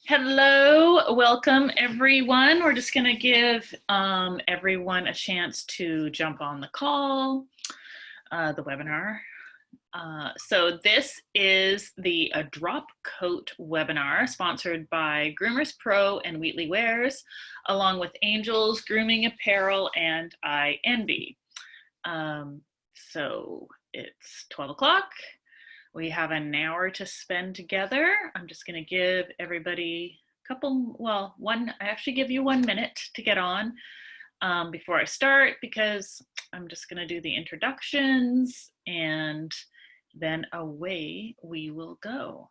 Hello, welcome everyone. We're just going to give everyone a chance to jump on the call, the webinar. So this is the Drop Coat webinar sponsored by Groomers Pro and Wheatley Wares, along with Angels, Grooming Apparel, and INB. So it's 12 o'clock. We have an hour to spend together. I'm just going to give everybody a couple, well, I actually give you 1 minute to get on before I start, because I'm just going to do the introductions and then away we will go.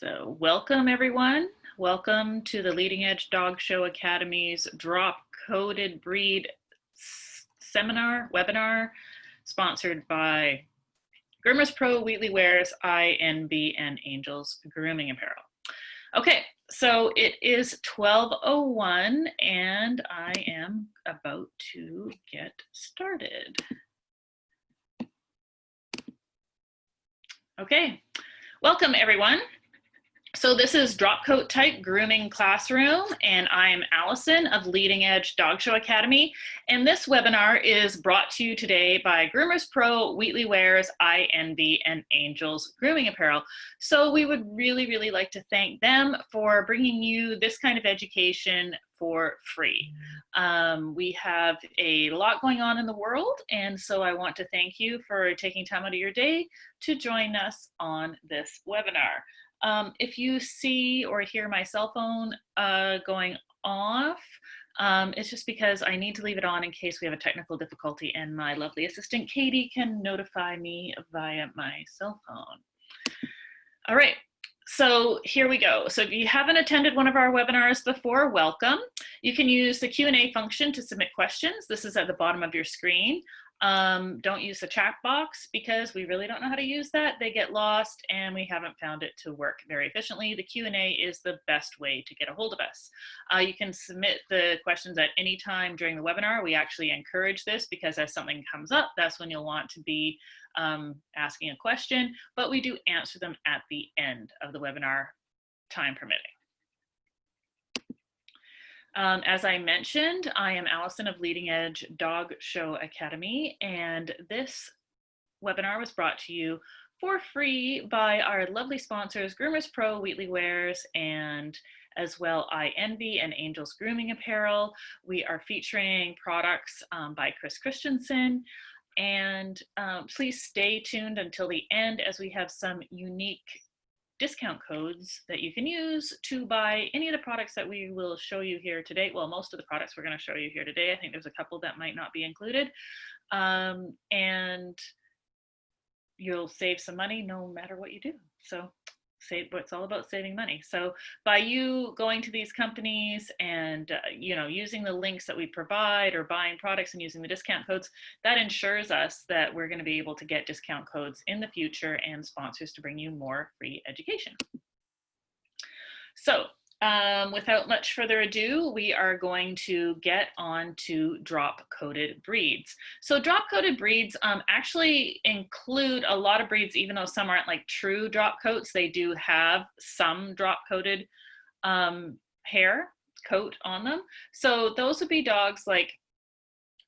So welcome everyone. Welcome to the Leading Edge Dog Show Academy's Drop Coated Breed webinar, sponsored by Groomers Pro, Wheatley Wares, INB, and Angels Grooming Apparel. Okay, so it is 12:01 and I am about to get started. Okay, welcome everyone. So this is Drop Coat Type Grooming Classroom, and I am Allison of Leading Edge Dog Show Academy. And this webinar is brought to you today by Groomers Pro, Wheatley Wares, INB, and Angels Grooming Apparel. So we would really like to thank them for bringing you this kind of education for free. We have a lot going on in the world, and so I want to thank you for taking time out of your day to join us on this webinar. If you see or hear my cell phone going off, it's just because I need to leave it on in case we have a technical difficulty, and my lovely assistant Katie can notify me via my cell phone. All right, so here we go. So if you haven't attended one of our webinars before, welcome. You can use the Q&A function to submit questions. This is at the bottom of your screen. Don't use the chat box because we really don't know how to use that. They get lost and we haven't found it to work very efficiently. The Q&A is the best way to get a hold of us. You can submit the questions at any time during the webinar. We actually encourage this because as something comes up, that's when you'll want to be asking a question, but we do answer them at the end of the webinar, time permitting. As I mentioned, I am Allison of Leading Edge Dog Show Academy, and this webinar was brought to you for free by our lovely sponsors, Groomers Pro, Wheatley Wares, and as well INB and Angels Grooming Apparel. We are featuring products by Chris Christensen, and please stay tuned until the end as we have some unique discount codes that you can use to buy any of the products that we will show you here today. Well, most of the products we're going to show you here today. I think there's a couple that might not be included. And you'll save some money no matter what you do. So it's all about saving money. So by you going to these companies and using the links that we provide or buying products and using the discount codes, that ensures us that we're going to be able to get discount codes in the future and sponsors to bring you more free education. So without much further ado, we are going to get on to drop coated breeds. So drop coated breeds actually include a lot of breeds, even though some aren't like true drop coats. They do have some drop coated hair coat on them. So those would be dogs like,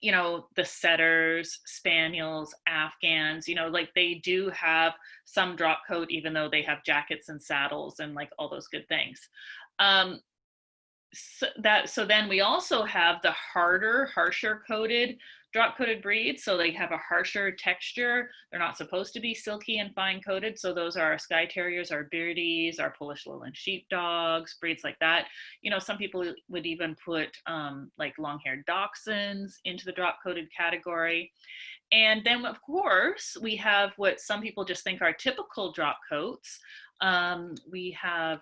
the setters, spaniels, Afghans, like they do have some drop coat, even though they have jackets and saddles and like all those good things. So then we also have the harsher coated drop coated breeds. So they have a harsher texture. They're not supposed to be silky and fine coated. So those are our Skye Terriers, our Beardies, our Polish Lowland Sheepdogs, breeds like that. Some people would even put like long-haired Dachshunds into the drop coated category. And then of course we have what some people just think are typical drop coats. We have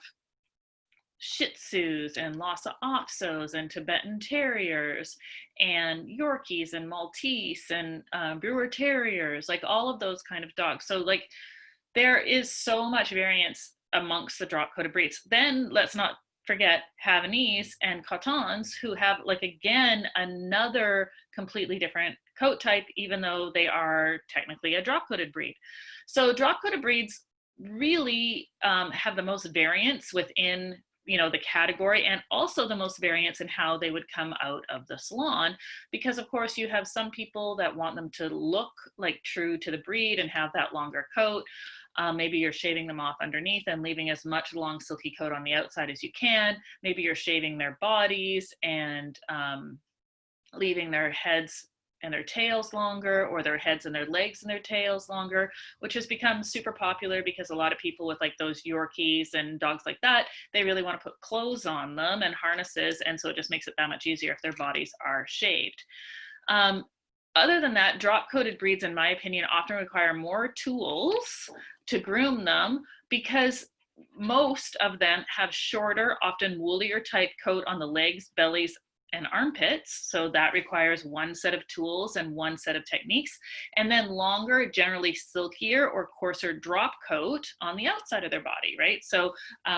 Shih Tzus and Lhasa Apsos and Tibetan Terriers and Yorkies and Maltese and Brewer Terriers, like all of those kind of dogs. So like there is so much variance amongst the drop coated breeds. Then let's not forget Havanese and Cottons, who have like, again, another completely different coat type, even though they are technically a drop coated breed. So drop coated breeds, really have the most variance within the category, and also the most variance in how they would come out of the salon, because of course you have some people that want them to look like true to the breed and have that longer coat. Maybe you're shaving them off underneath and leaving as much long silky coat on the outside as you can. Maybe you're shaving their bodies and leaving their heads and their tails longer, or their heads and their legs and their tails longer, which has become super popular because a lot of people with like those Yorkies and dogs like that, they really want to put clothes on them and harnesses, and so it just makes it that much easier if their bodies are shaved. Other than that, drop-coated breeds, in my opinion, often require more tools to groom them, because most of them have shorter, often woolier type coat on the legs, bellies, and armpits. So that requires one set of tools and one set of techniques. And then longer, generally silkier or coarser drop coat on the outside of their body, right? So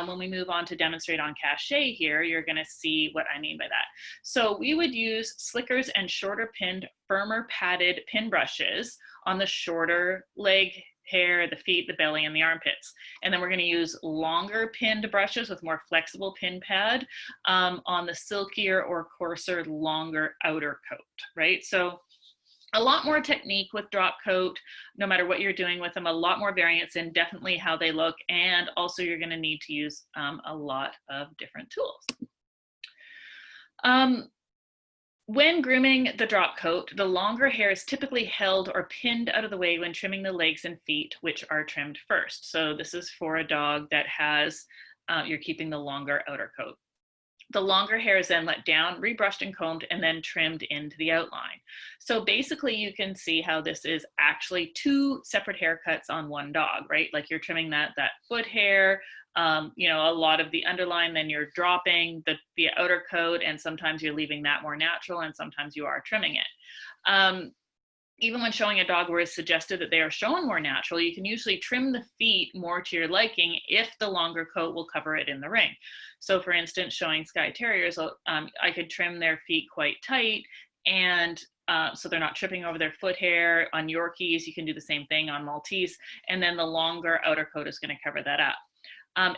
when we move on to demonstrate on cachet here, you're gonna see what I mean by that. So we would use slickers and shorter pinned, firmer padded pin brushes on the shorter leg hair, the feet, the belly, and the armpits. And then we're going to use longer pinned brushes with more flexible pin pad on the silkier or coarser, longer outer coat, right? So a lot more technique with drop coat, no matter what you're doing with them, a lot more variance in definitely how they look, and also you're going to need to use a lot of different tools. When grooming the drop coat, the longer hair is typically held or pinned out of the way when trimming the legs and feet, which are trimmed first. So this is for a dog that has, you're keeping the longer outer coat. The longer hair is then let down, rebrushed and combed, and then trimmed into the outline. So basically you can see how this is actually two separate haircuts on one dog, right? Like you're trimming that foot hair, you know, a lot of the underline, then you're dropping the outer coat, and sometimes you're leaving that more natural, and sometimes you are trimming it. Even when showing a dog where it's suggested that they are shown more natural, you can usually trim the feet more to your liking if the longer coat will cover it in the ring. So for instance, showing Skye Terriers, I could trim their feet quite tight, and so they're not tripping over their foot hair. On Yorkies, you can do the same thing on Maltese, and then the longer outer coat is going to cover that up.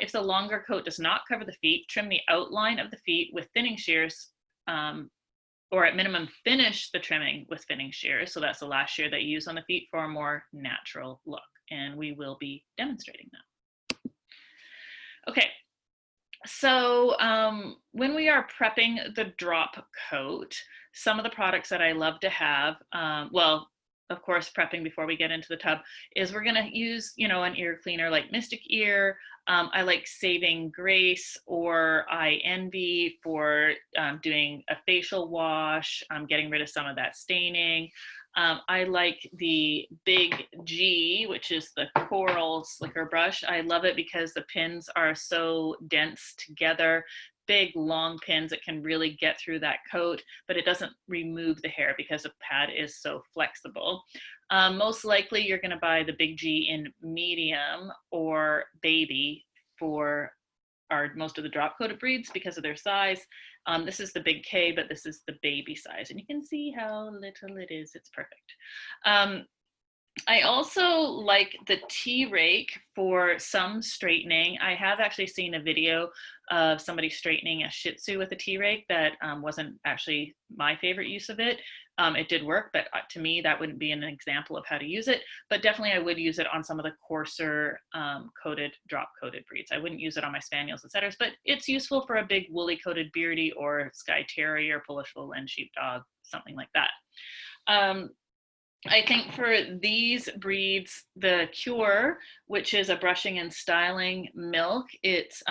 If the longer coat does not cover the feet, trim the outline of the feet with thinning shears, or at minimum finish the trimming with thinning shears. So that's the last shear that you use on the feet for a more natural look. And we will be demonstrating that. Okay, so when we are prepping the drop coat, some of the products that I love to have, well, of course, prepping before we get into the tub, is we're gonna use, you know, an ear cleaner like Mystic Ear. I like Saving Grace or I Envy for doing a facial wash, getting rid of some of that staining. I like the Big G, which is the coral slicker brush. I love it because the pins are so dense together. Big long pins that can really get through that coat, but it doesn't remove the hair because the pad is so flexible. Most likely you're going to buy the Big G in medium or baby for most of the drop coated breeds because of their size. This is the Big K, but this is the baby size, and you can see how little it is. It's perfect. I also like the T-rake for some straightening. I have actually seen a video of somebody straightening a Shih Tzu with a T-rake that wasn't actually my favorite use of it. It did work, but to me that wouldn't be an example of how to use it. But definitely I would use it on some of the coarser coated, drop coated breeds. I wouldn't use it on my Spaniels and Setters, but it's useful for a big woolly coated beardy or Skye Terrier, Polish Lowland Sheepdog, something like that. I think for these breeds, the Cure, which is a brushing and styling milk, it's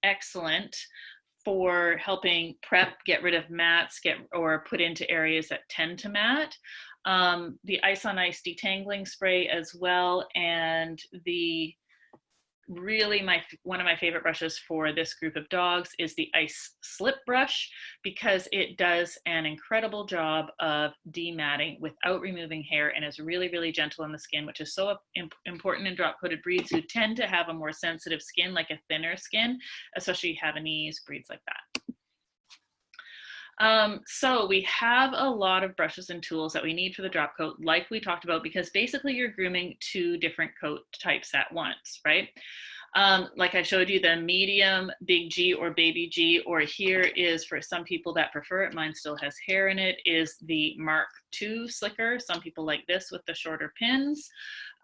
excellent for helping prep, get rid of mats, or put into areas that tend to mat. The Ice on Ice detangling spray as well, and the really one of my favorite brushes for this group of dogs is the Ice Slip brush, because it does an incredible job of dematting without removing hair and is really, really gentle on the skin, which is so important in drop coated breeds who tend to have a more sensitive skin, like a thinner skin, especially Havanese breeds like that. So we have a lot of brushes and tools that we need for the drop coat, like we talked about, because basically you're grooming 2 different coat types at once, right? Like I showed you, the medium, big G or baby G, or here is for some people that prefer it, mine still has hair in it, is the Mark II slicker. Some people like this with the shorter pins.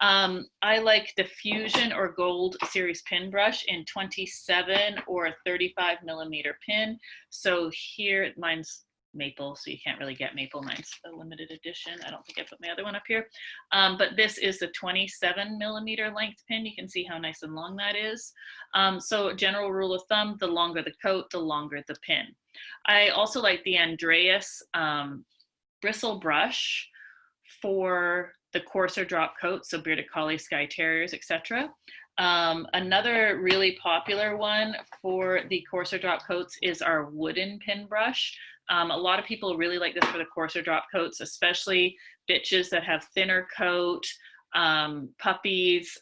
I like the Fusion or Gold series pin brush in 27 or 35 millimeter pin. So here, mine's maple, so you can't really get maple. Mine's a limited edition. I don't think I put my other one up here. But this is the 27 millimeter length pin. You can see how nice and long that is. So general rule of thumb, the longer the coat, the longer the pin. I also like the Andreas bristle brush for the coarser drop coats, so bearded collie, Skye Terriers, etc. Another really popular one for the coarser drop coats is our wooden pin brush. A lot of people really like this for the coarser drop coats, especially bitches that have thinner coat, puppies,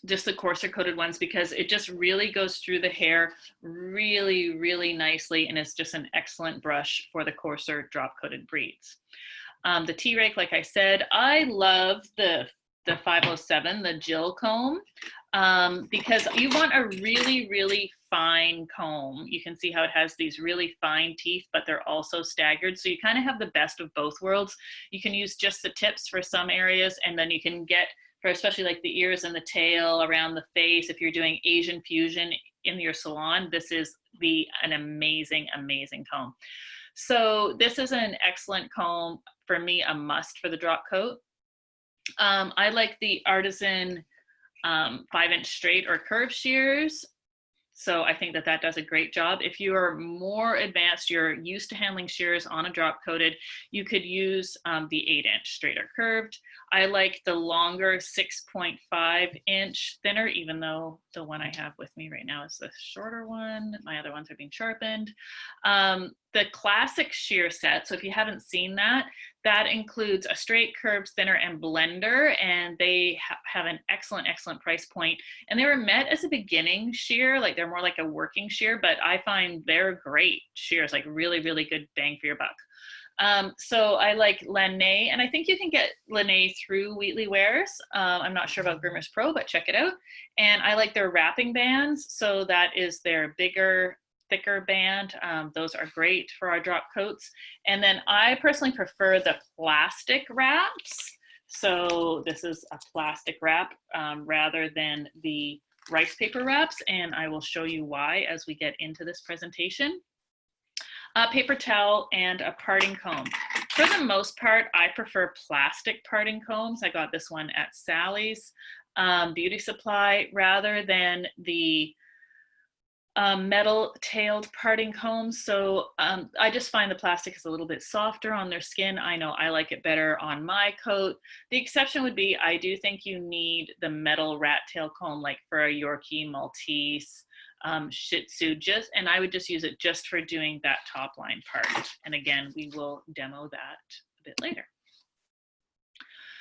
just the coarser coated ones, because it just really goes through the hair really, really nicely, and it's just an excellent brush for the coarser drop coated breeds. The T-Rake, like I said, I love the 507, the Jill comb, because you want a really, really fine comb. You can see how it has these really fine teeth, but they're also staggered. So you kind of have the best of both worlds. You can use just the tips for some areas, and then you can get, for especially like the ears and the tail, around the face, if you're doing Asian fusion in your salon, this is an amazing, amazing comb. So this is an excellent comb, for me, a must for the drop coat. I like the Artisan 5-inch straight or curved shears. So I think that that does a great job. If you are more advanced, you're used to handling shears on a drop coated, you could use the 8-inch straight or curved. I like the longer 6.5-inch thinner, even though the one I have with me right now is the shorter one. My other ones are being sharpened. The classic shear set, so if you haven't seen that, that includes a straight, curved, thinner, and blender, and they have an excellent, excellent price point. And they were meant as a beginning shear, like they're more like a working shear, but I find they're great shears, like really, really good bang for your buck. So I like Lene, and I think you can get Lene through Wheatley Wares. I'm not sure about Groomers Pro, but check it out. And I like their wrapping bands. So that is their bigger, thicker band. Those are great for our drop coats. And then I personally prefer the plastic wraps. So this is a plastic wrap rather than the rice paper wraps. And I will show you why as we get into this presentation. Paper towel and a parting comb. For the most part, I prefer plastic parting combs. I got this one at Sally's Beauty Supply rather than the metal tailed parting combs. So I just find the plastic is a little bit softer on their skin. I know I like it better on my coat. The exception would be, I do think you need the metal rat tail comb, like for a Yorkie, Maltese, Shih Tzu, and I would just use it just for doing that top line part. And again, we will demo that a bit later.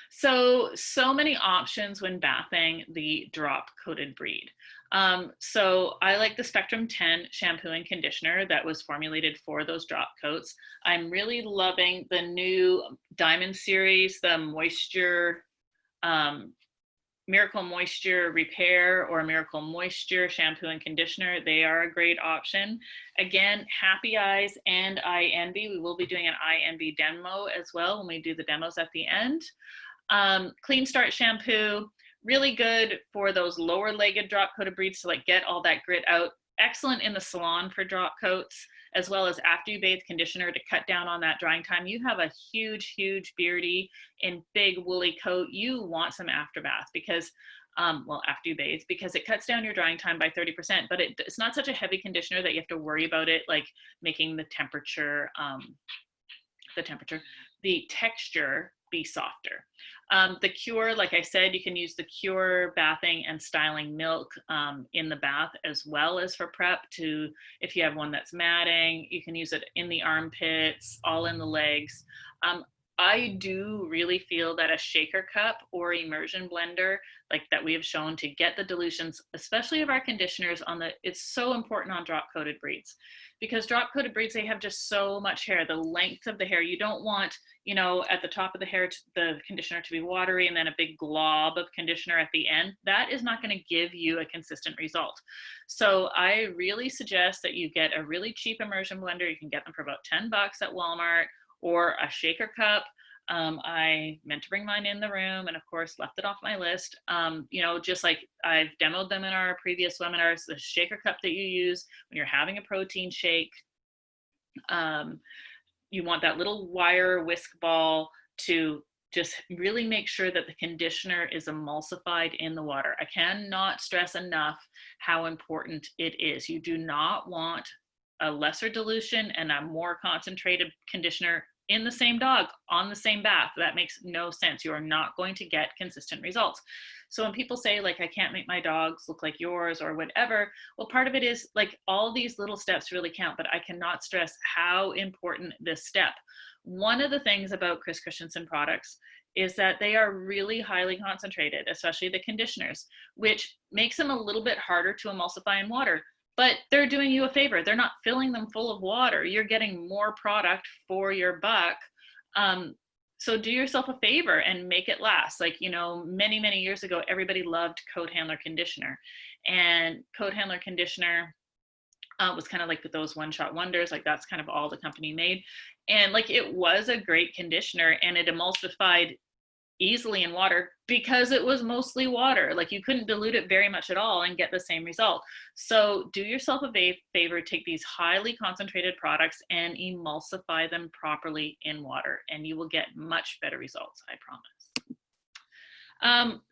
So many options when bathing the drop coated breed. So I like the Spectrum 10 shampoo and conditioner that was formulated for those drop coats. I'm really loving the new Diamond series, the Moisture, Miracle Moisture Repair or Miracle Moisture shampoo and conditioner. They are a great option. Again, Happy Eyes and Eye Envy. We will be doing an Eye Envy demo as well when we do the demos at the end. Clean Start shampoo, really good for those lower legged drop coated breeds to like get all that grit out. Excellent in the salon for drop coats, as well as after you bathe conditioner to cut down on that drying time. You have a huge, huge beardy and big woolly coat. You want some after bath because, well, after you bathe, because it cuts down your drying time by 30%, but it's not such a heavy conditioner that you have to worry about it, like making the texture be softer. The Cure, like I said, you can use the Cure bathing and styling milk in the bath as well as for prep to, if you have one that's matting, you can use it in the armpits, all in the legs. I do really feel that a shaker cup or immersion blender like that we have shown to get the dilutions, especially of our conditioners it's so important on drop coated breeds, because drop coated breeds, they have just so much hair, the length of the hair. You don't want, at the top of the hair, the conditioner to be watery and then a big glob of conditioner at the end. That is not going to give you a consistent result. So I really suggest that you get a really cheap immersion blender. You can get them for about $10 at Walmart, or a shaker cup. I meant to bring mine in the room and of course left it off my list. Just like I've demoed them in our previous webinars, the shaker cup that you use when you're having a protein shake, you want that little wire whisk ball to just really make sure that the conditioner is emulsified in the water. I cannot stress enough how important it is. You do not want a lesser dilution and a more concentrated conditioner in the same dog on the same bath. That makes no sense. You are not going to get consistent results. So when people say like, I can't make my dogs look like yours or whatever, well, part of it is like all these little steps really count, but I cannot stress how important this step. One of the things about Chris Christensen products is that they are really highly concentrated, especially the conditioners, which makes them a little bit harder to emulsify in water. But they're doing you a favor. They're not filling them full of water. You're getting more product for your buck. So do yourself a favor and make it last. Like, many, many years ago, everybody loved coat handler conditioner. And coat handler conditioner was kind of like with those one-shot wonders. Like that's kind of all the company made. And like it was a great conditioner and it emulsified easily in water because it was mostly water. Like you couldn't dilute it very much at all and get the same result. So do yourself a favor, take these highly concentrated products and emulsify them properly in water and you will get much better results, I promise.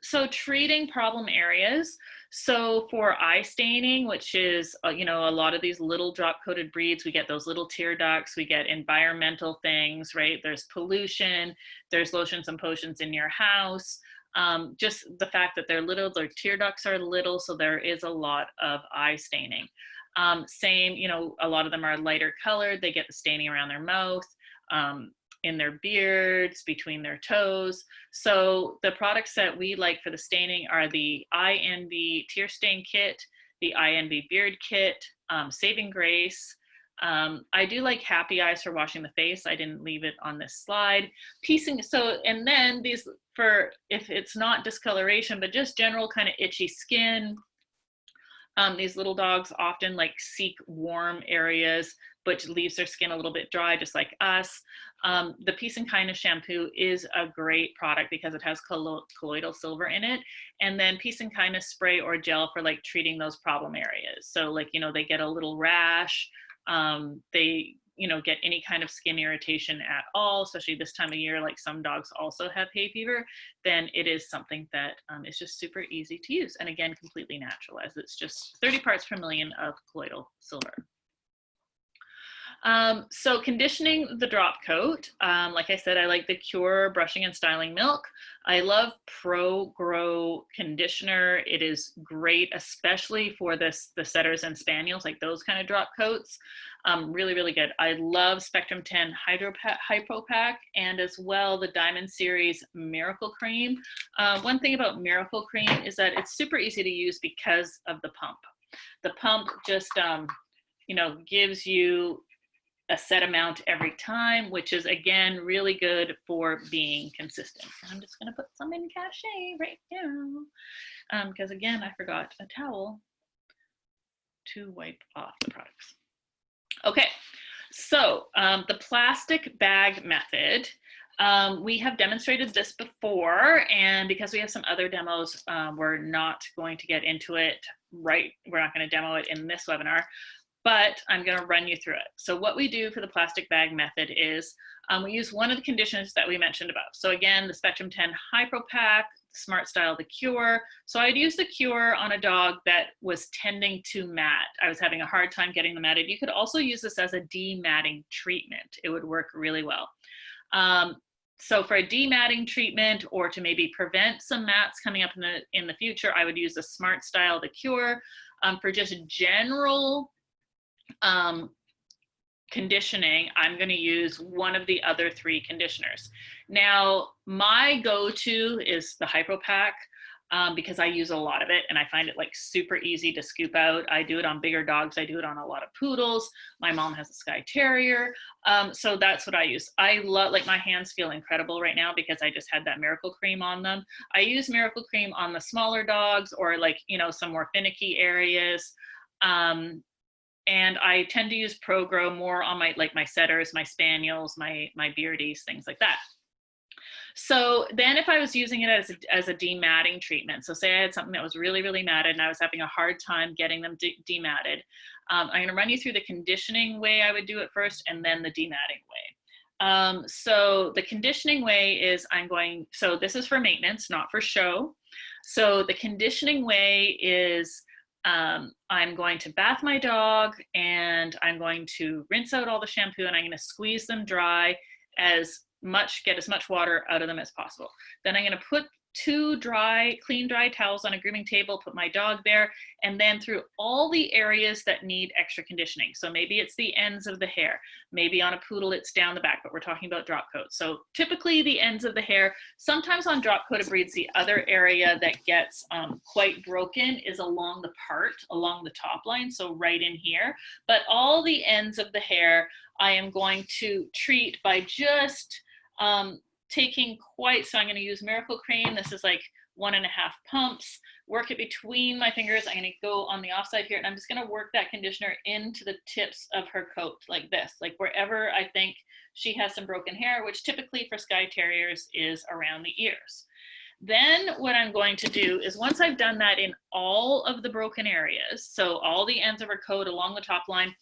So treating problem areas. So for eye staining, which is, a lot of these little drop coated breeds, we get those little tear ducts, we get environmental things, right? There's pollution, there's lotions and potions in your house. Just the fact that they're little, their tear ducts are little, so there is a lot of eye staining. Same, a lot of them are lighter colored, they get the staining around their mouth. In their beards, between their toes. So the products that we like for the staining are the INV Tear Stain Kit, the INV Beard Kit, Saving Grace. I do like Happy Eyes for washing the face. I didn't leave it on this slide. Piecing, and then these for, if it's not discoloration, but just general kind of itchy skin. These little dogs often like seek warm areas, but leaves their skin a little bit dry, just like us. The Peace and Kindness shampoo is a great product because it has colloidal silver in it. And then Peace and Kindness spray or gel for like treating those problem areas. So like, they get a little rash, they, get any kind of skin irritation at all, especially this time of year, like some dogs also have hay fever, then it is something that is just super easy to use. And again, completely natural as it's just 30 parts per million of colloidal silver. So conditioning the drop coat, like I said, I like the Cure Brushing and Styling Milk. I love Pro Grow conditioner. It is great, especially for the setters and spaniels, like those kind of drop coats. Really, really good. I love Spectrum 10 Hypo Pack and as well the Diamond Series Miracle Cream. One thing about Miracle Cream is that it's super easy to use because of the pump. The pump just, gives you a set amount every time, which is again really good for being consistent. I'm just going to put some in cachet right now because again I forgot a towel to wipe off the products. Okay, so the plastic bag method, we have demonstrated this before, and because we have some other demos, we're not going to get into it right. We're not going to demo it in this webinar, but I'm going to run you through it. So what we do for the plastic bag method is we use one of the conditioners that we mentioned above. So again, the Spectrum 10 Hypo Pack, Smart Style, the Cure. So I'd use the Cure on a dog that was tending to mat. I was having a hard time getting them matted. You could also use this as a dematting treatment. It would work really well. So for a dematting treatment or to maybe prevent some mats coming up in the future, I would use the Smart Style, the Cure. For just general conditioning, I'm going to use one of the other 3 conditioners. Now, my go-to is the Hypo Pack because I use a lot of it and I find it like super easy to scoop out. I do it on bigger dogs. I do it on a lot of poodles. My mom has a Skye Terrier. So that's what I use. I love, like, my hands feel incredible right now because I just had that Miracle Cream on them. I use Miracle Cream on the smaller dogs or, like, you know, some more finicky areas. And I tend to use Pro Grow more on my, like, my setters, my spaniels, my beardies, things like that. So then if I was using it as a dematting treatment, so say I had something that was really, really matted and I was having a hard time getting them dematted, I'm going to run you through the conditioning way I would do it first and then the dematting way. So the conditioning way is so this is for maintenance, not for show. So the conditioning way is I'm going to bath my dog and I'm going to rinse out all the shampoo and I'm going to squeeze them dry get as much water out of them as possible. Then I'm going to put 2 clean dry towels on a grooming table, put my dog there, and then through all the areas that need extra conditioning. So maybe it's the ends of the hair. Maybe on a poodle, it's down the back, but we're talking about drop coat. So typically the ends of the hair. Sometimes on drop coated breeds, the other area that gets quite broken is along the top line. So right in here, but all the ends of the hair, I am going to treat by just taking so I'm going to use Miracle Cream. This is like 1.5 pumps, work it between my fingers. I'm going to go on the offside here and I'm just going to work that conditioner into the tips of her coat like this, like wherever I think she has some broken hair, which typically for Skye Terriers is around the ears. Then what I'm going to do is once I've done that in all of the broken areas, so all the ends of her coat along the top line,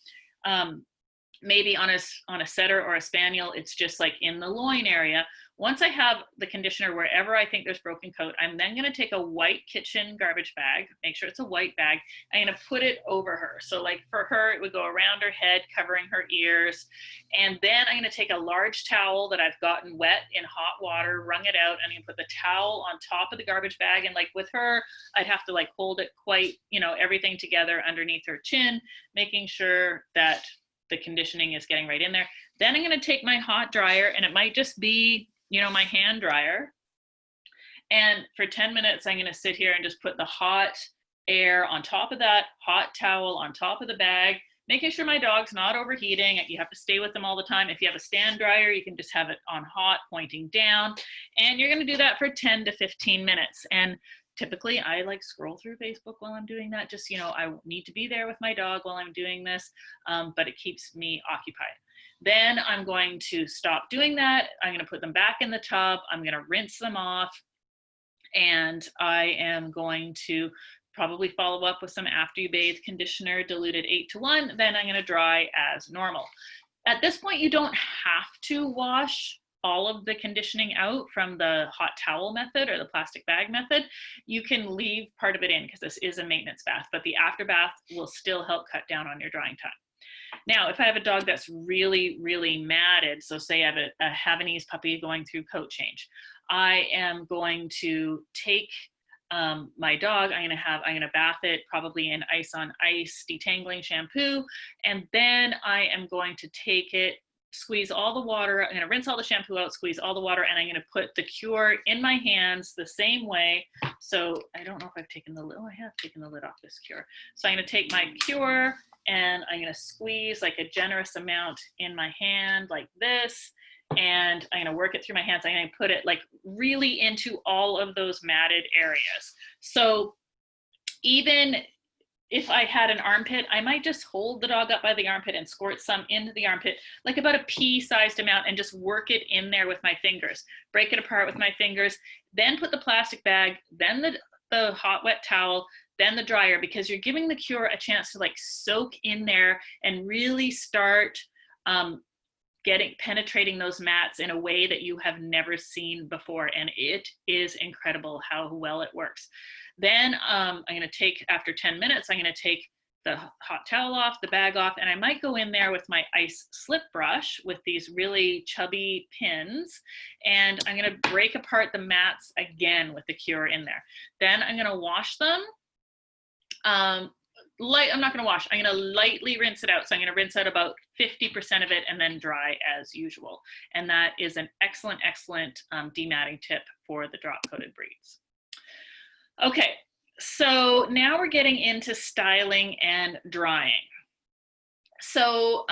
maybe on a setter or a spaniel, it's just like in the loin area. Once I have the conditioner wherever I think there's broken coat, I'm then going to take a white kitchen garbage bag, make sure it's a white bag. I'm going to put it over her. So like for her, it would go around her head, covering her ears. And then I'm going to take a large towel that I've gotten wet in hot water, wrung it out, and I'm going to put the towel on top of the garbage bag. And like with her, I'd have to like hold it quite, you know, everything together underneath her chin, making sure that the conditioning is getting right in there. Then I'm going to take my hot dryer, and it might just be, you know, my hand dryer. And for 10 minutes, I'm going to sit here and just put the hot air on top of that hot towel on top of the bag, making sure my dog's not overheating. You have to stay with them all the time. If you have a stand dryer, you can just have it on hot, pointing down. And you're going to do that for 10 to 15 minutes. And typically I like scroll through Facebook while I'm doing that. Just, you know, I need to be there with my dog while I'm doing this, but it keeps me occupied. Then I'm going to stop doing that. I'm going to put them back in the tub. I'm going to rinse them off. And I am going to probably follow up with some after you bathe conditioner diluted 8:1. Then I'm going to dry as normal. At this point, you don't have to wash all of the conditioning out from the hot towel method or the plastic bag method. You can leave part of it in because this is a maintenance bath, but the after bath will still help cut down on your drying time. Now, if I have a dog that's really, really matted, so say I have a Havanese puppy going through coat change, I am going to take my dog, I'm going to bath it probably in ice on ice detangling shampoo, and then I am going to take it, squeeze all the water, I'm going to rinse all the shampoo out, squeeze all the water, and I'm going to put the cure in my hands the same way. So I don't know if I've taken the lid, I have taken the lid off this cure. So I'm going to take my cure and I'm going to squeeze like a generous amount in my hand like this, and I'm going to work it through my hands. I'm going to put it like really into all of those matted areas. So even if I had an armpit, I might just hold the dog up by the armpit and squirt some into the armpit, like about a pea-sized amount, and just work it in there with my fingers. Break it apart with my fingers, then put the plastic bag, then the hot wet towel, then the dryer, because you're giving the cure a chance to like soak in there and really start penetrating those mats in a way that you have never seen before. And it is incredible how well it works. Then I'm going to take, after 10 minutes, I'm going to take the hot towel off, the bag off, and I might go in there with my ice slip brush with these really chubby pins, and I'm going to break apart the mats again with the cure in there. Then I'm going to wash them I'm not going to wash. I'm going to lightly rinse it out. So I'm going to rinse out about 50% of it and then dry as usual. And that is an excellent, excellent dematting tip for the drop coated breeds. Okay, so now we're getting into styling and drying. So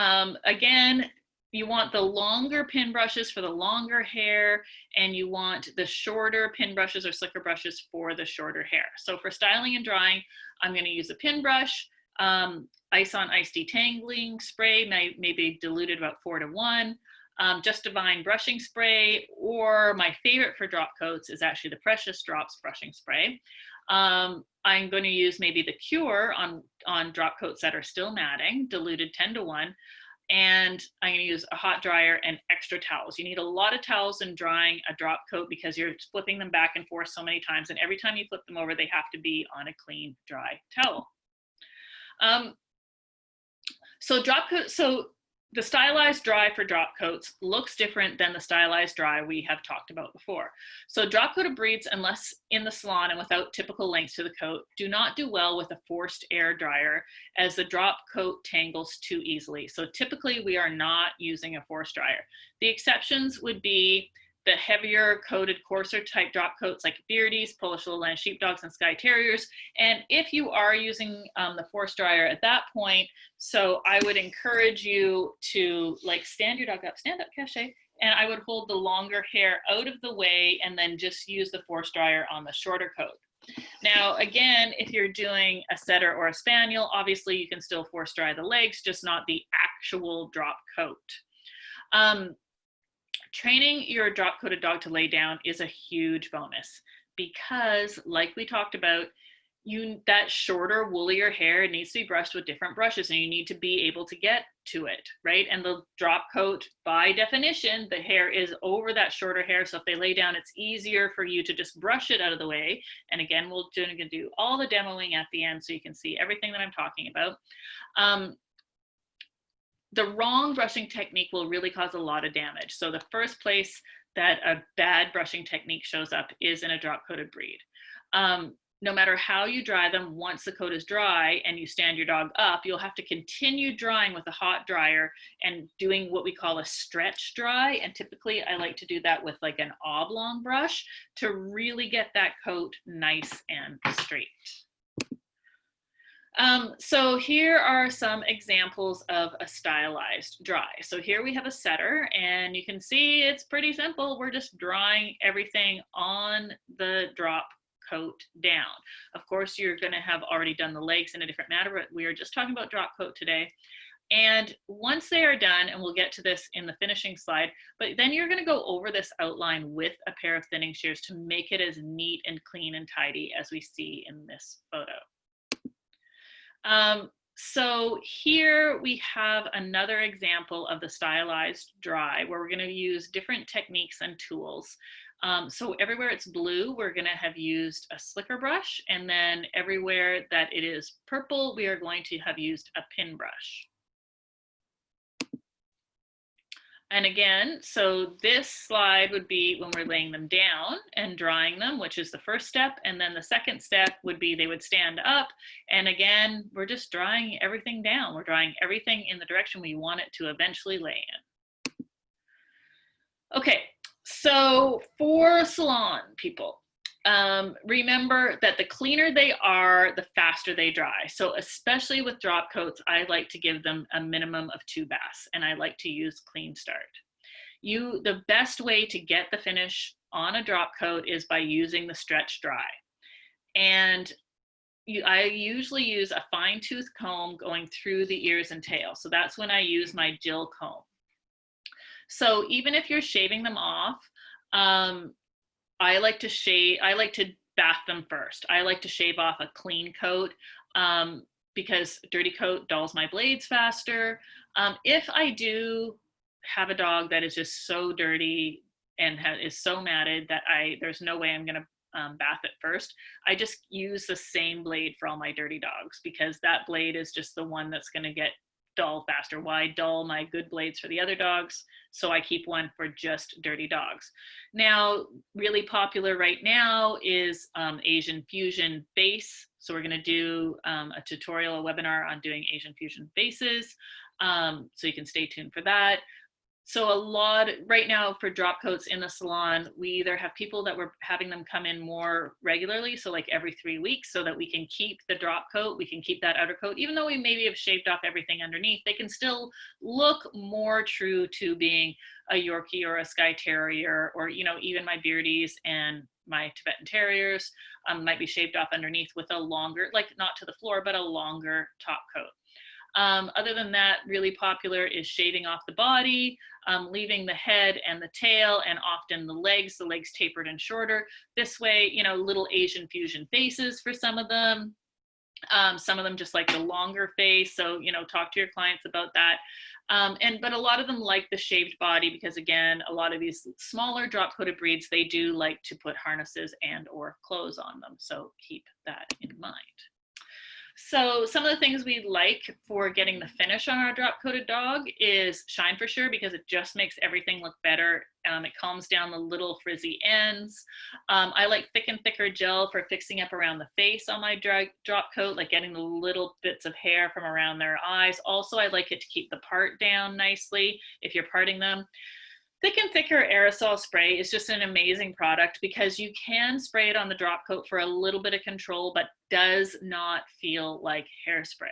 again, you want the longer pin brushes for the longer hair, and you want the shorter pin brushes or slicker brushes for the shorter hair. So for styling and drying, I'm going to use a pin brush, ice on ice detangling spray, maybe diluted about 4:1, Just Divine brushing spray, or my favorite for drop coats is actually the Precious Drops brushing spray. I'm going to use maybe the Cure on drop coats that are still matting, diluted 10:1. And I'm going to use a hot dryer and extra towels. You need a lot of towels in drying a drop coat because you're flipping them back and forth so many times. And every time you flip them over, they have to be on a clean, dry towel. So the stylized dry for drop coats looks different than the stylized dry we have talked about before. So drop coated breeds, unless in the salon and without typical lengths to the coat, do not do well with a forced air dryer as the drop coat tangles too easily. So typically we are not using a forced dryer. The exceptions would be the heavier coated coarser type drop coats like Beardies, Polish Lowland Sheepdogs, and Skye Terriers. And if you are using the forced dryer at that point, so I would encourage you to like stand your dog up, stand up, Cache, and I would hold the longer hair out of the way and then just use the forced dryer on the shorter coat. Now, again, if you're doing a setter or a spaniel, obviously you can still force dry the legs, just not the actual drop coat. Training your drop coated dog to lay down is a huge bonus because, like we talked about, that shorter, woollier hair needs to be brushed with different brushes, and you need to be able to get to it, right? And the drop coat, by definition, the hair is over that shorter hair. So if they lay down, it's easier for you to just brush it out of the way. And again, we're going to do all the demoing at the end so you can see everything that I'm talking about. The wrong brushing technique will really cause a lot of damage. So the first place that a bad brushing technique shows up is in a drop coated breed. No matter how you dry them, once the coat is dry and you stand your dog up, you'll have to continue drying with a hot dryer and doing what we call a stretch dry. And typically I like to do that with like an oblong brush to really get that coat nice and straight. So here are some examples of a stylized dry. So here we have a setter, and you can see it's pretty simple. We're just drying everything on the drop coat down. Of course, you're going to have already done the legs in a different manner, but we are just talking about drop coat today. And once they are done, and we'll get to this in the finishing slide, but then you're going to go over this outline with a pair of thinning shears to make it as neat and clean and tidy as we see in this photo. So here we have another example of the stylized dry where we're going to use different techniques and tools. So everywhere it's blue, we're going to have used a slicker brush, and then everywhere that it is purple, we are going to have used a pin brush. And again, so this slide would be when we're laying them down and drying them, which is the first step. And then the second step would be they would stand up. And again, we're just drying everything down. We're drying everything in the direction we want it to eventually lay in. Okay, so for salon people, remember that the cleaner they are, the faster they dry. So especially with drop coats, I like to give them a minimum of 2 baths, and I like to use Clean Start. The best way to get the finish on a drop coat is by using the stretch dry. And I usually use a fine tooth comb going through the ears and tail. So that's when I use my Jill comb. So even if you're shaving them off, I like to bath them first. I like to shave off a clean coat because dirty coat dulls my blades faster. If I do have a dog that is just so dirty and is so matted that there's no way I'm gonna bath it first, I just use the same blade for all my dirty dogs because that blade is just the one that's gonna get dull faster. Why dull my good blades for the other dogs? So I keep one for just dirty dogs. Now, really popular right now is Asian Fusion base So we're going to do a tutorial, a webinar on doing Asian fusion faces. So you can stay tuned for that. So a lot right now for drop coats in the salon, we either have people that we're having them come in more regularly, so like every 3 weeks, so that we can keep the drop coat, we can keep that outer coat, even though we maybe have shaved off everything underneath, they can still look more true to being a Yorkie or a Skye Terrier, or, you know, even my Beardies and my Tibetan Terriers might be shaved off underneath with a longer, like not to the floor, but a longer top coat. Other than that, really popular is shaving off the body, leaving the head and the tail, and often the legs tapered and shorter. This way, you know, little Asian fusion faces for some of them. Some of them just like the longer face. So, you know, talk to your clients about that. But a lot of them like the shaved body because, again, a lot of these smaller drop coated breeds, they do like to put harnesses and or clothes on them. So keep that in mind. So some of the things we like for getting the finish on our drop coated dog is Shine for Sure, because it just makes everything look better. It calms down the little frizzy ends. I like Thick and Thicker gel for fixing up around the face on my drop coat, like getting the little bits of hair from around their eyes. Also, I like it to keep the part down nicely if you're parting them. Thick and Thicker aerosol spray is just an amazing product because you can spray it on the drop coat for a little bit of control, but does not feel like hairspray.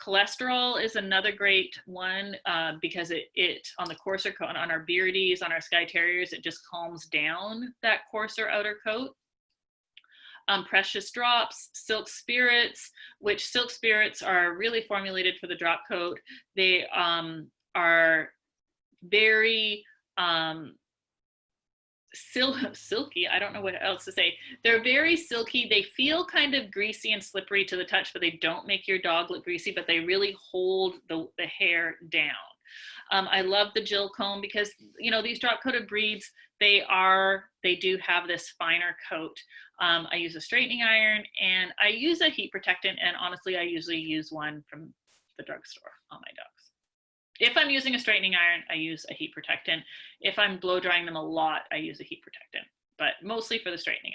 Cholesterol is another great one because it on the coarser coat, on our Beardies, on our Skye Terriers, it just calms down that coarser outer coat. Precious Drops, Silk Spirits, which Silk Spirits are really formulated for the drop coat. They are very silky. I don't know what else to say. They're very silky. They feel kind of greasy and slippery to the touch, but they don't make your dog look greasy, but they really hold the hair down. I love the Jill comb because, you know, these drop coated breeds, they do have this finer coat. I use a straightening iron and I use a heat protectant, and honestly, I usually use one from the drugstore on my dogs. If I'm using a straightening iron, I use a heat protectant. If I'm blow drying them a lot, I use a heat protectant, but mostly for the straightening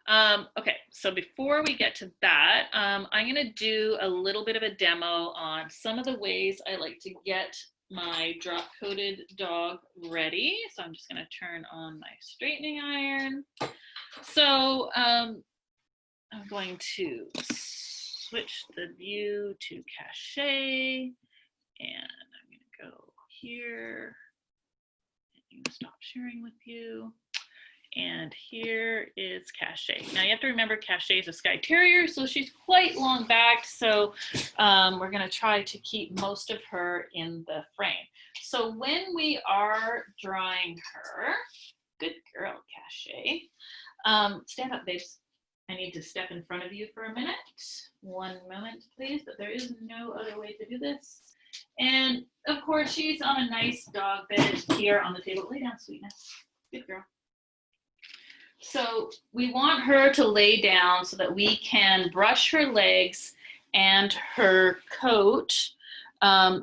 iron. Okay, so before we get to that, I'm gonna do a little bit of a demo on some of the ways I like to get my drop coated dog ready. So I'm just gonna turn on my straightening iron. So I'm going to switch the view to Cache, and I'm going to go here and stop sharing with you. And here is Cache. Now you have to remember Cache is a Skye Terrier, so she's quite long backed. So we're going to try to keep most of her in the frame. So when we are drying her, good girl, Cache. Stand up, babes. I need to step in front of you for a minute. One moment, please, but there is no other way to do this. And of course, she's on a nice dog bed here on the table. Lay down, sweetness. Good girl. So we want her to lay down so that we can brush her legs and her coat.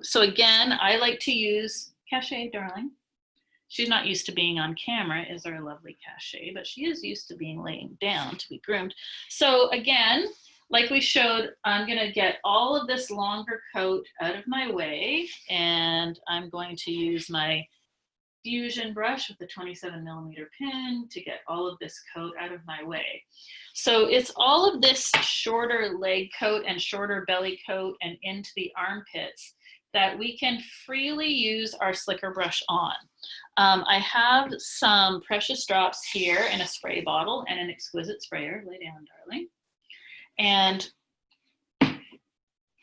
So again, I like to use Cache, darling. She's not used to being on camera, is our lovely Cache, but she is used to being laying down to be groomed. So again, like we showed, I'm gonna get all of this longer coat out of my way, and I'm going to use my fusion brush with the 27mm pin to get all of this coat out of my way. So it's all of this shorter leg coat and shorter belly coat and into the armpits that we can freely use our slicker brush on. I have some Precious Drops here in a spray bottle and an exquisite sprayer. Lay down, darling. And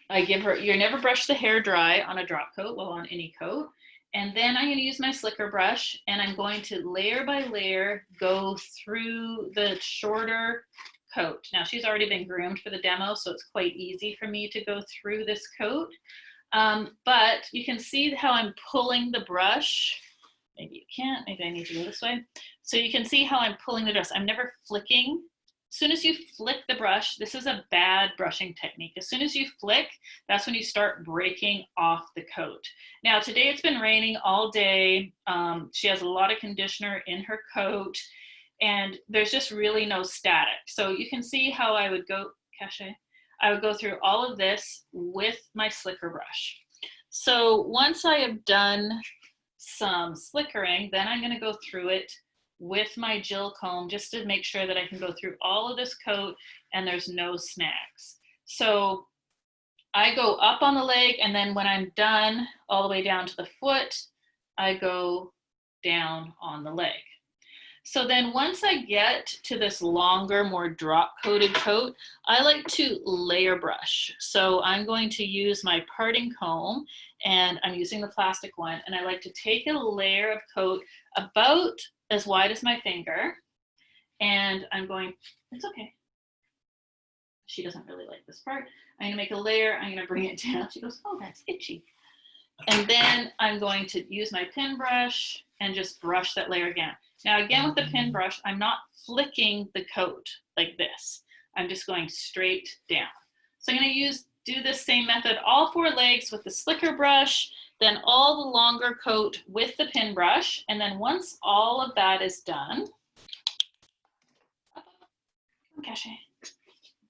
I give her, you never brush the hair dry on a drop coat, well, on any coat. And then I'm going to use my slicker brush, and I'm going to layer by layer go through the shorter coat. Now she's already been groomed for the demo, so it's quite easy for me to go through this coat. But you can see how I'm pulling the brush. Maybe you can't, maybe I need to go this way. So you can see how I'm pulling the brush. I'm never flicking. As soon as you flick the brush, this is a bad brushing technique. As soon as you flick, that's when you start breaking off the coat. Now today it's been raining all day. She has a lot of conditioner in her coat. and there's just really no static. So you can see how I would go, I would go through all of this with my slicker brush. So once I have done some slickering, then I'm going to go through it with my Jill comb just to make sure that I can go through all of this coat and there's no snags. So I go up on the leg, and then when I'm done all the way down to the foot, I go down on the leg. So then once I get to this longer, more drop coated coat, I like to layer brush. So I'm going to use my parting comb, and I'm using the plastic one, and I like to take a layer of coat about as wide as my finger, and I'm going, it's okay. She doesn't really like this part. I'm gonna make a layer, I'm gonna bring it down. She goes, oh, that's itchy. And then I'm going to use my pin brush and just brush that layer again. Now again, with the pin brush, I'm not flicking the coat like this. I'm just going straight down. So I'm gonna do this same method, all 4 legs with the slicker brush, then all the longer coat with the pin brush. And then once all of that is done,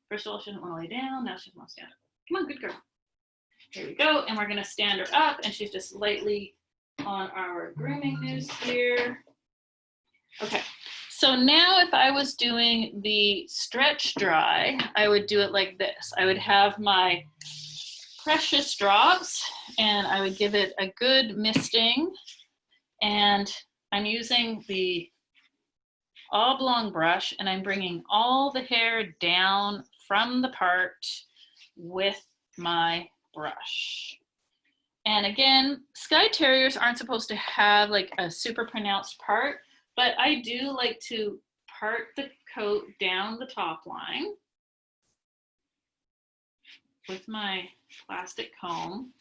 first of all, she doesn't want to lay down. Now she doesn't want to stand up. Come on, good girl. Here we go. And we're going to stand her up, and she's just lightly on our grooming noose here. Okay. So now if I was doing the stretch dry, I would do it like this. I would have my precious drops, and I would give it a good misting. And I'm using the oblong brush, and I'm bringing all the hair down from the part with my brush. And again, Skye Terriers aren't supposed to have like a super pronounced part, but I do like to part the coat down the top line with my plastic comb.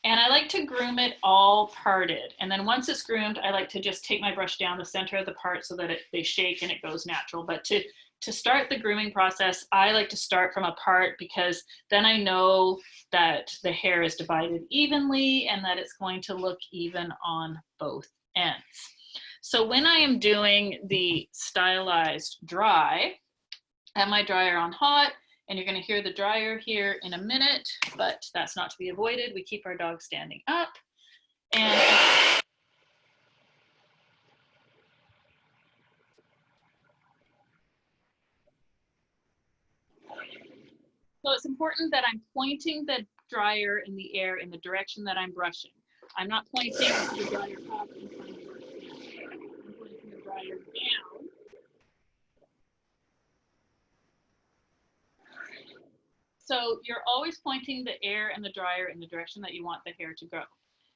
And I like to groom it all parted. And then once it's groomed, I like to just take my brush down the center of the part so that they shake and it goes natural. But to start the grooming process, I like to start from a part, because then I know that the hair is divided evenly and that it's going to look even on both ends. So when I am doing the stylized dry, I have my dryer on hot, and you're going to hear the dryer here in a minute, but that's not to be avoided. We keep our dog standing up. And so it's important that I'm pointing the dryer in the air in the direction that I'm brushing. I'm not pointing the dryer up and trying to brush down. I'm pointing the dryer down. So you're always pointing the air and the dryer in the direction that you want the hair to go.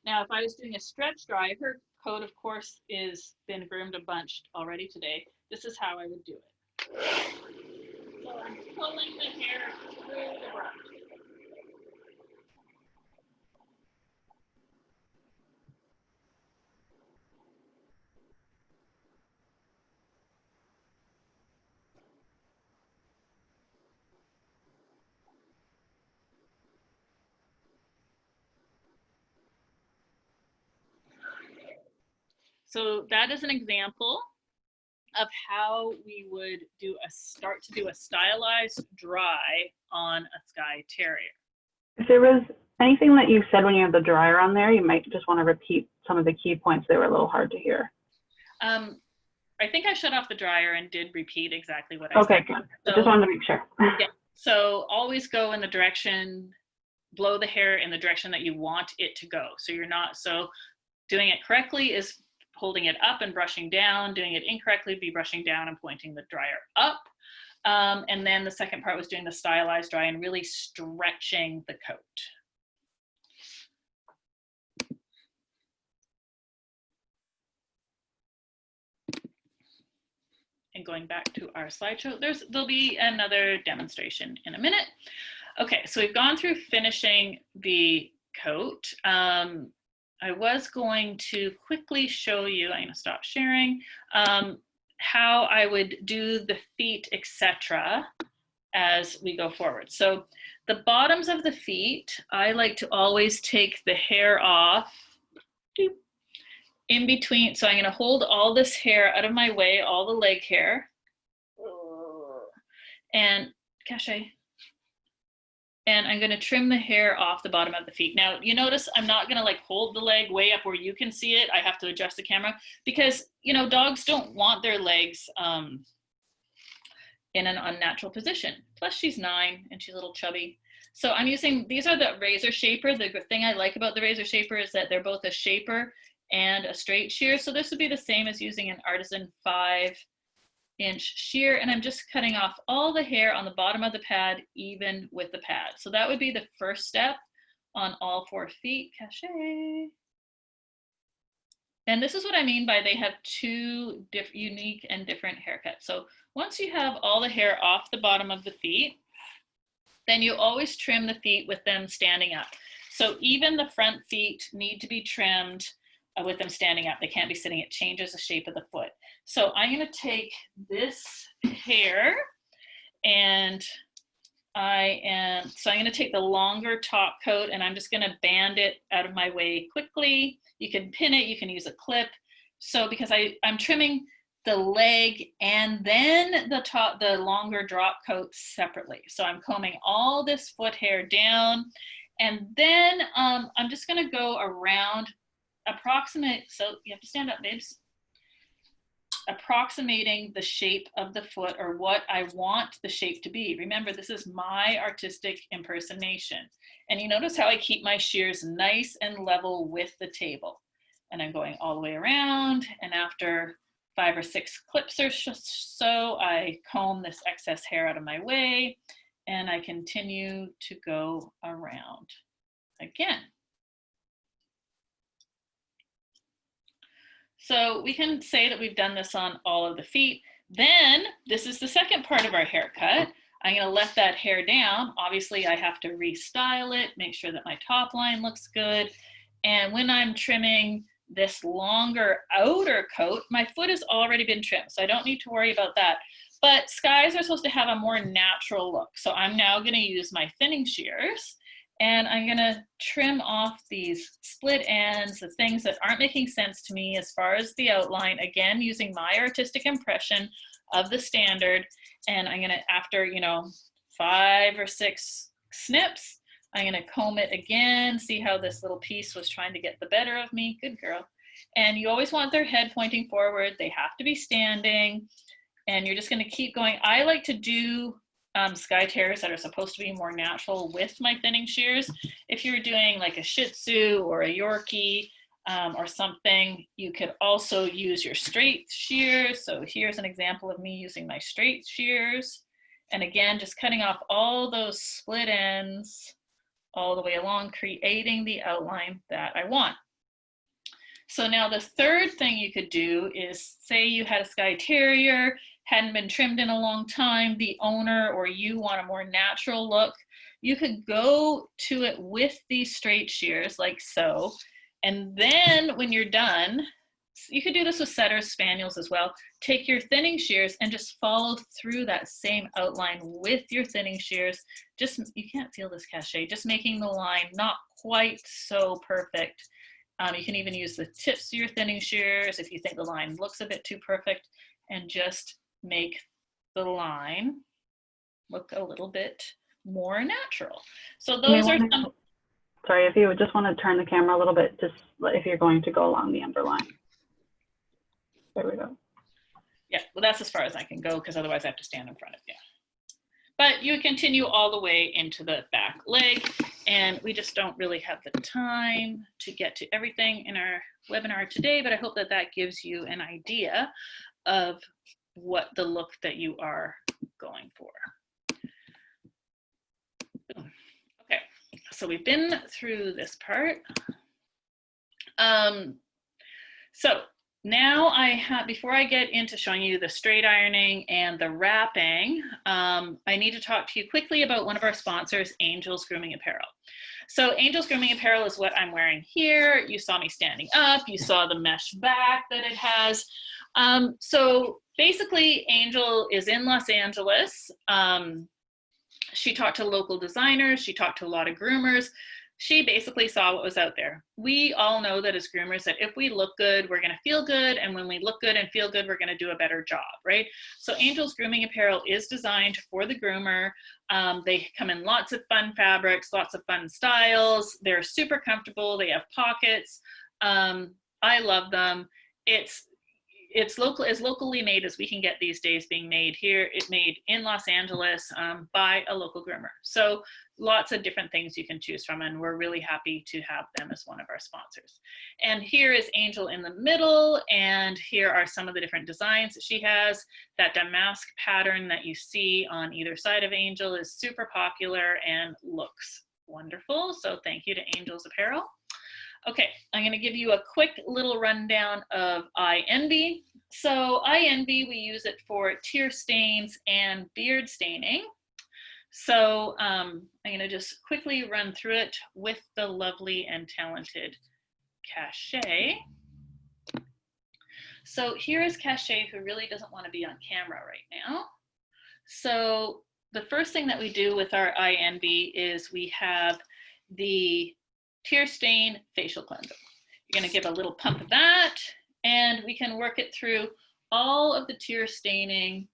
Now, if I was doing a stretch dry, her coat, of course, is been groomed a bunch already today. This is how I would do it. So I'm pulling the hair through the brush. So that is an example of how we would start to do a stylized dry on a Skye Terrier. If there was anything that you said when you had the dryer on there, you might just want to repeat some of the key points. They were a little hard to hear. I think I shut off the dryer and did repeat exactly what I said. Okay, good. So, just wanted to make sure. Yeah. So always go in the direction, blow the hair in the direction that you want it to go. So you're not, so doing it correctly is holding it up and brushing down. Doing it incorrectly, be brushing down and pointing the dryer up. And then the second part was doing the stylized dry and really stretching the coat. And going back to our slideshow, there'll be another demonstration in a minute. Okay, so we've gone through finishing the coat. I was going to quickly show you, I'm gonna stop sharing, how I would do the feet, etc. as we go forward. So the bottoms of the feet, I like to always take the hair off in between. So I'm going to hold all this hair out of my way, all the leg hair. And Cache. And I'm going to trim the hair off the bottom of the feet. Now, you notice I'm not going to like hold the leg way up where you can see it. I have to adjust the camera because, you know, dogs don't want their legs in an unnatural position. Plus she's 9 and she's a little chubby. So I'm using, these are the razor shaper. The thing I like about the razor shaper is that they're both a shaper and a straight shear. So this would be the same as using an Artisan 5-inch shear, and I'm just cutting off all the hair on the bottom of the pad, even with the pad. So that would be the first step on all 4 feet. Cache. And this is what I mean by they have 2 unique and different haircuts. So once you have all the hair off the bottom of the feet, then you always trim the feet with them standing up. So even the front feet need to be trimmed with them standing up. They can't be sitting. It changes the shape of the foot. So I'm going to take this hair and I'm going to take the longer top coat and I'm just going to band it out of my way quickly. You can pin it, you can use a clip. So because I'm trimming the leg and then the longer drop coat separately. So I'm combing all this foot hair down, and then I'm just going to go around so you have to stand up, babes. Approximating the shape of the foot or what I want the shape to be. Remember, this is my artistic impersonation. And you notice how I keep my shears nice and level with the table. And I'm going all the way around, and after 5 or 6 clips or so, I comb this excess hair out of my way, and I continue to go around again. So we can say that we've done this on all of the feet. Then this is the second part of our haircut. I'm going to let that hair down. Obviously, I have to restyle it, make sure that my top line looks good. And when I'm trimming this longer outer coat, my foot has already been trimmed, so I don't need to worry about that. But skies are supposed to have a more natural look. So I'm now going to use my thinning shears, and I'm going to trim off these split ends, the things that aren't making sense to me as far as the outline, again, using my artistic impression of the standard. And I'm going to, after, 5 or 6 snips, I'm going to comb it again, see how this little piece was trying to get the better of me. Good girl. And you always want their head pointing forward. They have to be standing. And you're just going to keep going. I like to do Skye Terriers that are supposed to be more natural with my thinning shears. If you're doing like a Shih Tzu or a Yorkie or something, you could also use your straight shears. So here's an example of me using my straight shears. And again, just cutting off all those split ends all the way along, creating the outline that I want. So now the third thing you could do is, say you had a Skye Terrier, hadn't been trimmed in a long time, the owner or you want a more natural look, you could go to it with these straight shears like so. And then when you're done, you could do this with setters, spaniels as well. Take your thinning shears and just follow through that same outline with your thinning shears. Just, you can't feel this cachet, just making the line not quite so perfect. You can even use the tips of your thinning shears if you think the line looks a bit too perfect, and just make the line look a little bit more natural. So those are some. Sorry, if you would just want to turn the camera a little bit, just if you're going to go along the underline. There we go. Yeah, well, that's as far as I can go because otherwise I have to stand in front of you. But you continue all the way into the back leg, and we just don't really have the time to get to everything in our webinar today, but I hope that that gives you an idea of what the look that you are going for. Okay, so we've been through this part. So now I have, before I get into showing you the straight ironing and the wrapping, I need to talk to you quickly about one of our sponsors, Angel's Grooming Apparel. So Angel's Grooming Apparel is what I'm wearing here. You saw me standing up. You saw the mesh back that it has. So basically, Angel is in Los Angeles. She talked to local designers. She talked to a lot of groomers. she basically saw what was out there. We all know that as groomers that if we look good, we're gonna feel good. And when we look good and feel good, we're gonna do a better job, right? So Angel's grooming apparel is designed for the groomer. They come in lots of fun fabrics, lots of fun styles. They're super comfortable. They have pockets. I love them. It's as locally made as we can get these days being made here. It's made in Los Angeles by a local groomer. So lots of different things you can choose from, and we're really happy to have them as one of our sponsors. And here is Angel in the middle, and here are some of the different designs that she has. That damask pattern that you see on either side of Angel is super popular and looks wonderful. So thank you to Angel's Apparel. Okay, I'm gonna give you a quick little rundown of iEnvy. So iEnvy, we use it for tear stains and beard staining. So I'm gonna just quickly run through it with the lovely and talented Cachet. So here is Cachet, who really doesn't wanna be on camera right now. So the first thing that we do with our iEnvy is we have the tear stain facial cleanser. You're gonna give a little pump of that, and we can work it through all of the tear staining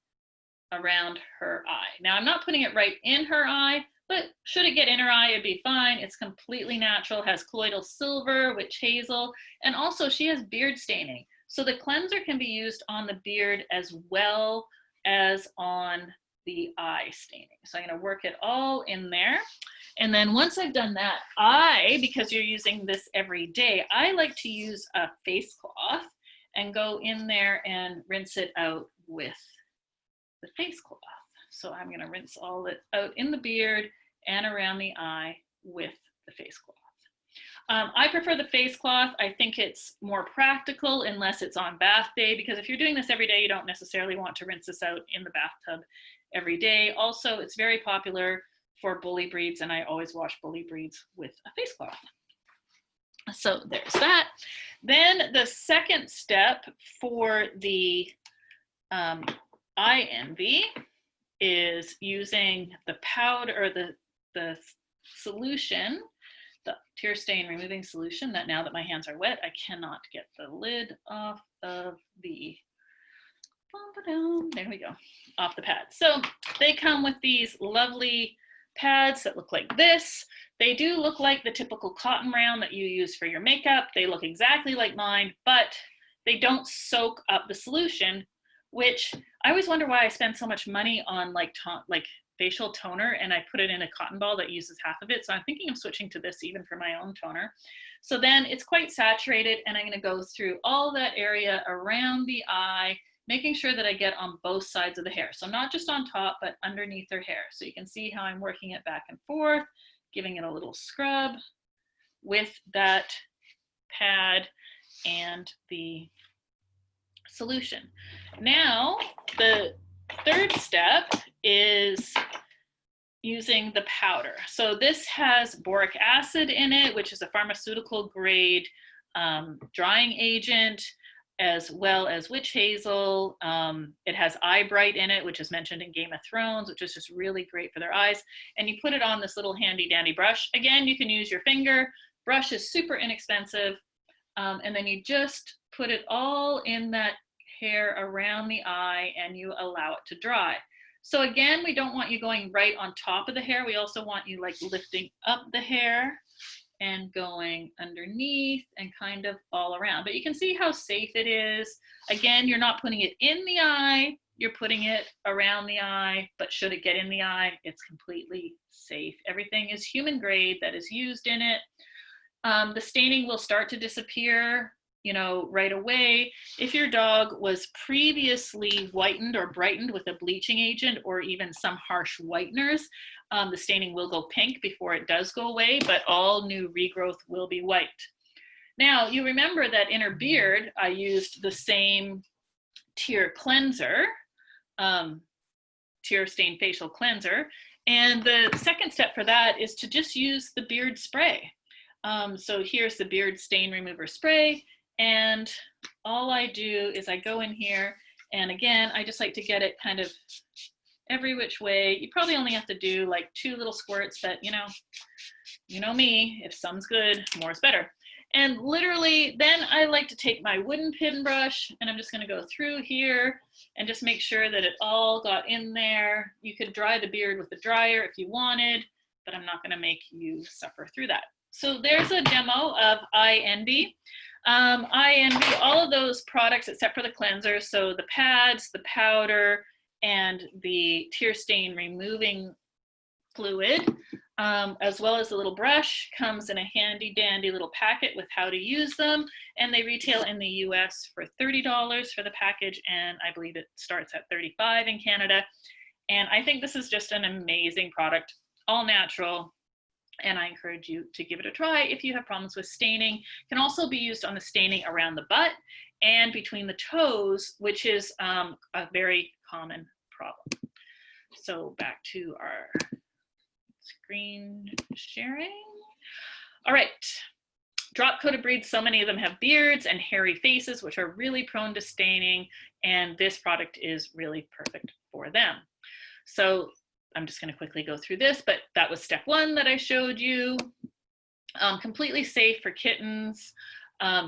around her eye. Now I'm not putting it right in her eye, but should it get in her eye, it'd be fine. It's completely natural, has colloidal silver, witch hazel, and also she has beard staining. So the cleanser can be used on the beard as well as on the eye staining. So I'm gonna work it all in there. And then once I've done that, because you're using this every day, I like to use a face cloth and go in there and rinse it out with the face cloth. So I'm gonna rinse all it out in the beard and around the eye with the face cloth. I prefer the face cloth. I think it's more practical unless it's on bath day, because if you're doing this every day, you don't necessarily want to rinse this out in the bathtub every day. Also, it's very popular for bully breeds, and I always wash bully breeds with a face cloth. So there's that. Then the second step for the iEnvy is using the powder or the solution, the tear stain removing solution, that now that my hands are wet, I cannot get the lid off of the, there we go, off the pad. So they come with these lovely pads that look like this. They do look like the typical cotton round that you use for your makeup. They look exactly like mine, but they don't soak up the solution, which I always wonder why I spend so much money on like facial toner, and I put it in a cotton ball that uses half of it. So I'm thinking of switching to this even for my own toner. So then it's quite saturated, and I'm gonna go through all that area around the eye, making sure that I get on both sides of the hair. So not just on top, but underneath her hair. So you can see how I'm working it back and forth, giving it a little scrub with that pad and the solution. Now, the third step is using the powder. So this has boric acid in it, which is a pharmaceutical grade drying agent, as well as witch hazel. It has eye bright in it, which is mentioned in Game of Thrones, which is just really great for their eyes. And you put it on this little handy dandy brush. Again, you can use your finger. Brush is super inexpensive. And then you just put it all in that hair around the eye, and you allow it to dry. So again, we don't want you going right on top of the hair. We also want you like lifting up the hair and going underneath and kind of all around. But you can see how safe it is. Again, you're not putting it in the eye, you're putting it around the eye, but should it get in the eye, it's completely safe. Everything is human grade that is used in it. The staining will start to disappear, you know, right away. If your dog was previously whitened or brightened with a bleaching agent or even some harsh whiteners, the staining will go pink before it does go away, but all new regrowth will be white. Now, you remember that in her beard, I used the same tear cleanser, tear stain facial cleanser. And the second step for that is to just use the beard spray. So here's the beard stain remover spray. And all I do is I go in here, and again, I just like to get it kind of every which way. You probably only have to do like 2 little squirts, but you know, you know me, if some's good, more is better. And literally, then I like to take my wooden pin brush and I'm just gonna go through here and just make sure that it all got in there. You could dry the beard with the dryer if you wanted, but I'm not gonna make you suffer through that. So there's a demo of INB. INB, all of those products except for the cleanser, so the pads, the powder, and the tear stain removing fluid, as well as the little brush, comes in a handy dandy little packet with how to use them, and they retail in the US for $30 for the package, and I believe it starts at $35 in Canada. And I think this is just an amazing product, all natural, and I encourage you to give it a try if you have problems with staining. It can also be used on the staining around the butt and between the toes, which is a very common problem. So back to our screen sharing. All right, drop coated breeds, so many of them have beards and hairy faces, which are really prone to staining, and this product is really perfect for them. So I'm just going to quickly go through this, but that was step one that I showed you. Completely safe for kittens.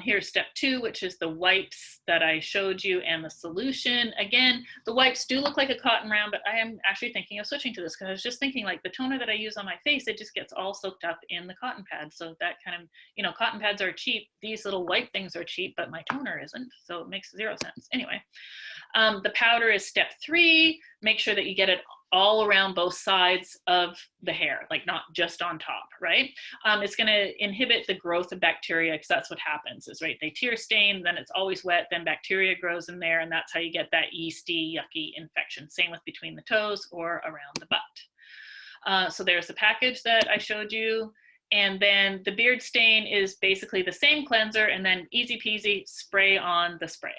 Here's step two, which is the wipes that I showed you and the solution. Again, the wipes do look like a cotton round, but I am actually thinking of switching to this because I was just thinking like the toner that I use on my face, it just gets all soaked up in the cotton pad. So that kind of, you know, cotton pads are cheap. These little wipe things are cheap, but my toner isn't. So it makes 0 sense. Anyway, the powder is step three. Make sure that you get it all around both sides of the hair, like not just on top, right? It's gonna inhibit the growth of bacteria because that's what happens is, right, they tear stain, then it's always wet, then bacteria grows in there, and that's how you get that yeasty, yucky infection. Same with between the toes or around the butt. So there's the package that I showed you. And then the beard stain is basically the same cleanser and then easy peasy, spray on the spray.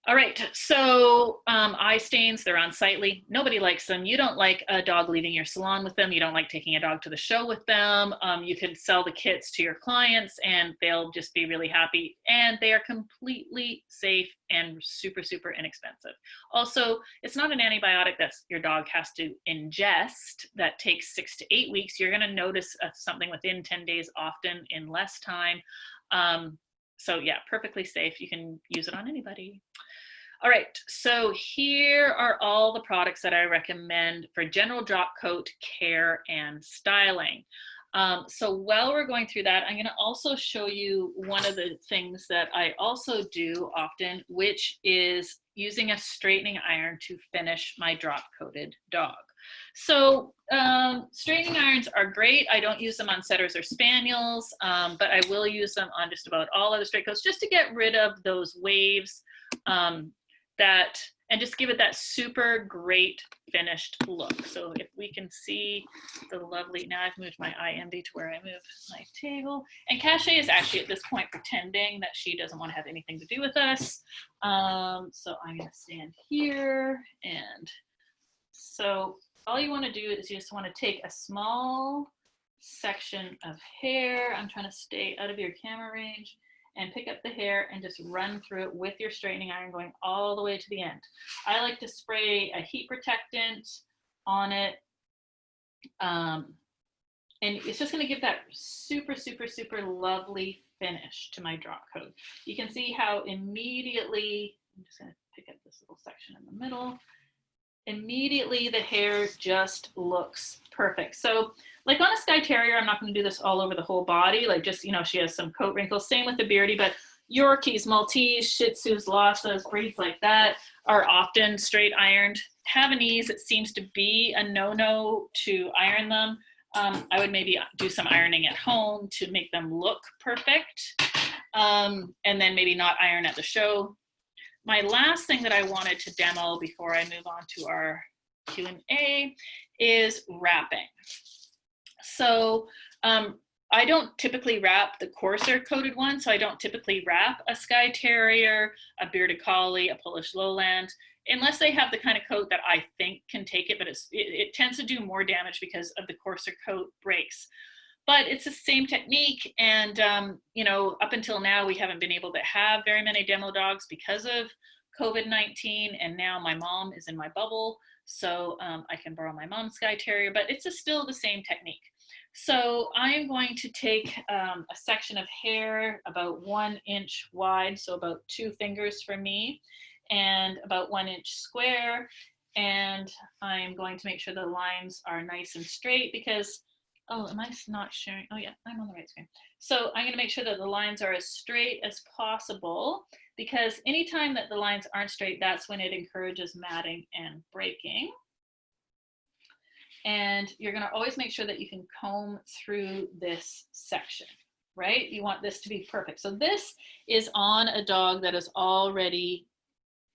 All right, so eye stains, they're unsightly. Nobody likes them. You don't like a dog leaving your salon with them. You don't like taking a dog to the show with them. You can sell the kits to your clients and they'll just be really happy. And they are completely safe and super, super inexpensive. Also, it's not an antibiotic that your dog has to ingest that takes 6 to 8 weeks. You're gonna notice something within 10 days, often in less time. So yeah, perfectly safe. You can use it on anybody. All right, so here are all the products that I recommend for general drop coat care and styling. So while we're going through that, I'm gonna also show you one of the things that I also do often, which is using a straightening iron to finish my drop coated dog. So straightening irons are great. I don't use them on setters or spaniels, but I will use them on just about all other straight coats just to get rid of those waves and just give it that super great finished look. So if we can see the lovely, now I've moved my IMD to where I move my table. And Cache is actually at this point pretending that she doesn't want to have anything to do with us. So I'm gonna stand here. And so all you want to do is you just want to take a small section of hair. I'm trying to stay out of your camera range, and pick up the hair and just run through it with your straightening iron going all the way to the end. I like to spray a heat protectant on it. And it's just going to give that super, super, super lovely finish to my drop coat. You can see how immediately, I'm just going to pick up this little section in the middle. Immediately the hair just looks perfect. So like on a Skye Terrier, I'm not going to do this all over the whole body, like just, you know, she has some coat wrinkles, same with the Beardy, but Yorkies, Maltese, Shih Tzus, Lhasas, breeds like that are often straight ironed. Havanese, it seems to be a no-no to iron them. I would maybe do some ironing at home to make them look perfect, and then maybe not iron at the show. My last thing that I wanted to demo before I move on to our Q&A is wrapping. So I don't typically wrap the coarser coated one, so I don't typically wrap a Skye Terrier, a Bearded Collie, a Polish Lowland, unless they have the kind of coat that I think can take it, but it tends to do more damage because of the coarser coat breaks. But it's the same technique, and you know, up until now we haven't been able to have very many demo dogs because of COVID-19, and now my mom is in my bubble, so I can borrow my mom's Skye Terrier, but it's still the same technique. So I am going to take a section of hair about 1 inch wide, so about 2 fingers for me, and about 1 inch square. And I'm going to make sure the lines are nice and straight because, oh, am I not sharing? Oh yeah, I'm on the right screen. So I'm going to make sure that the lines are as straight as possible, because anytime that the lines aren't straight, that's when it encourages matting and breaking. And you're going to always make sure that you can comb through this section, right? You want this to be perfect. So this is on a dog that is already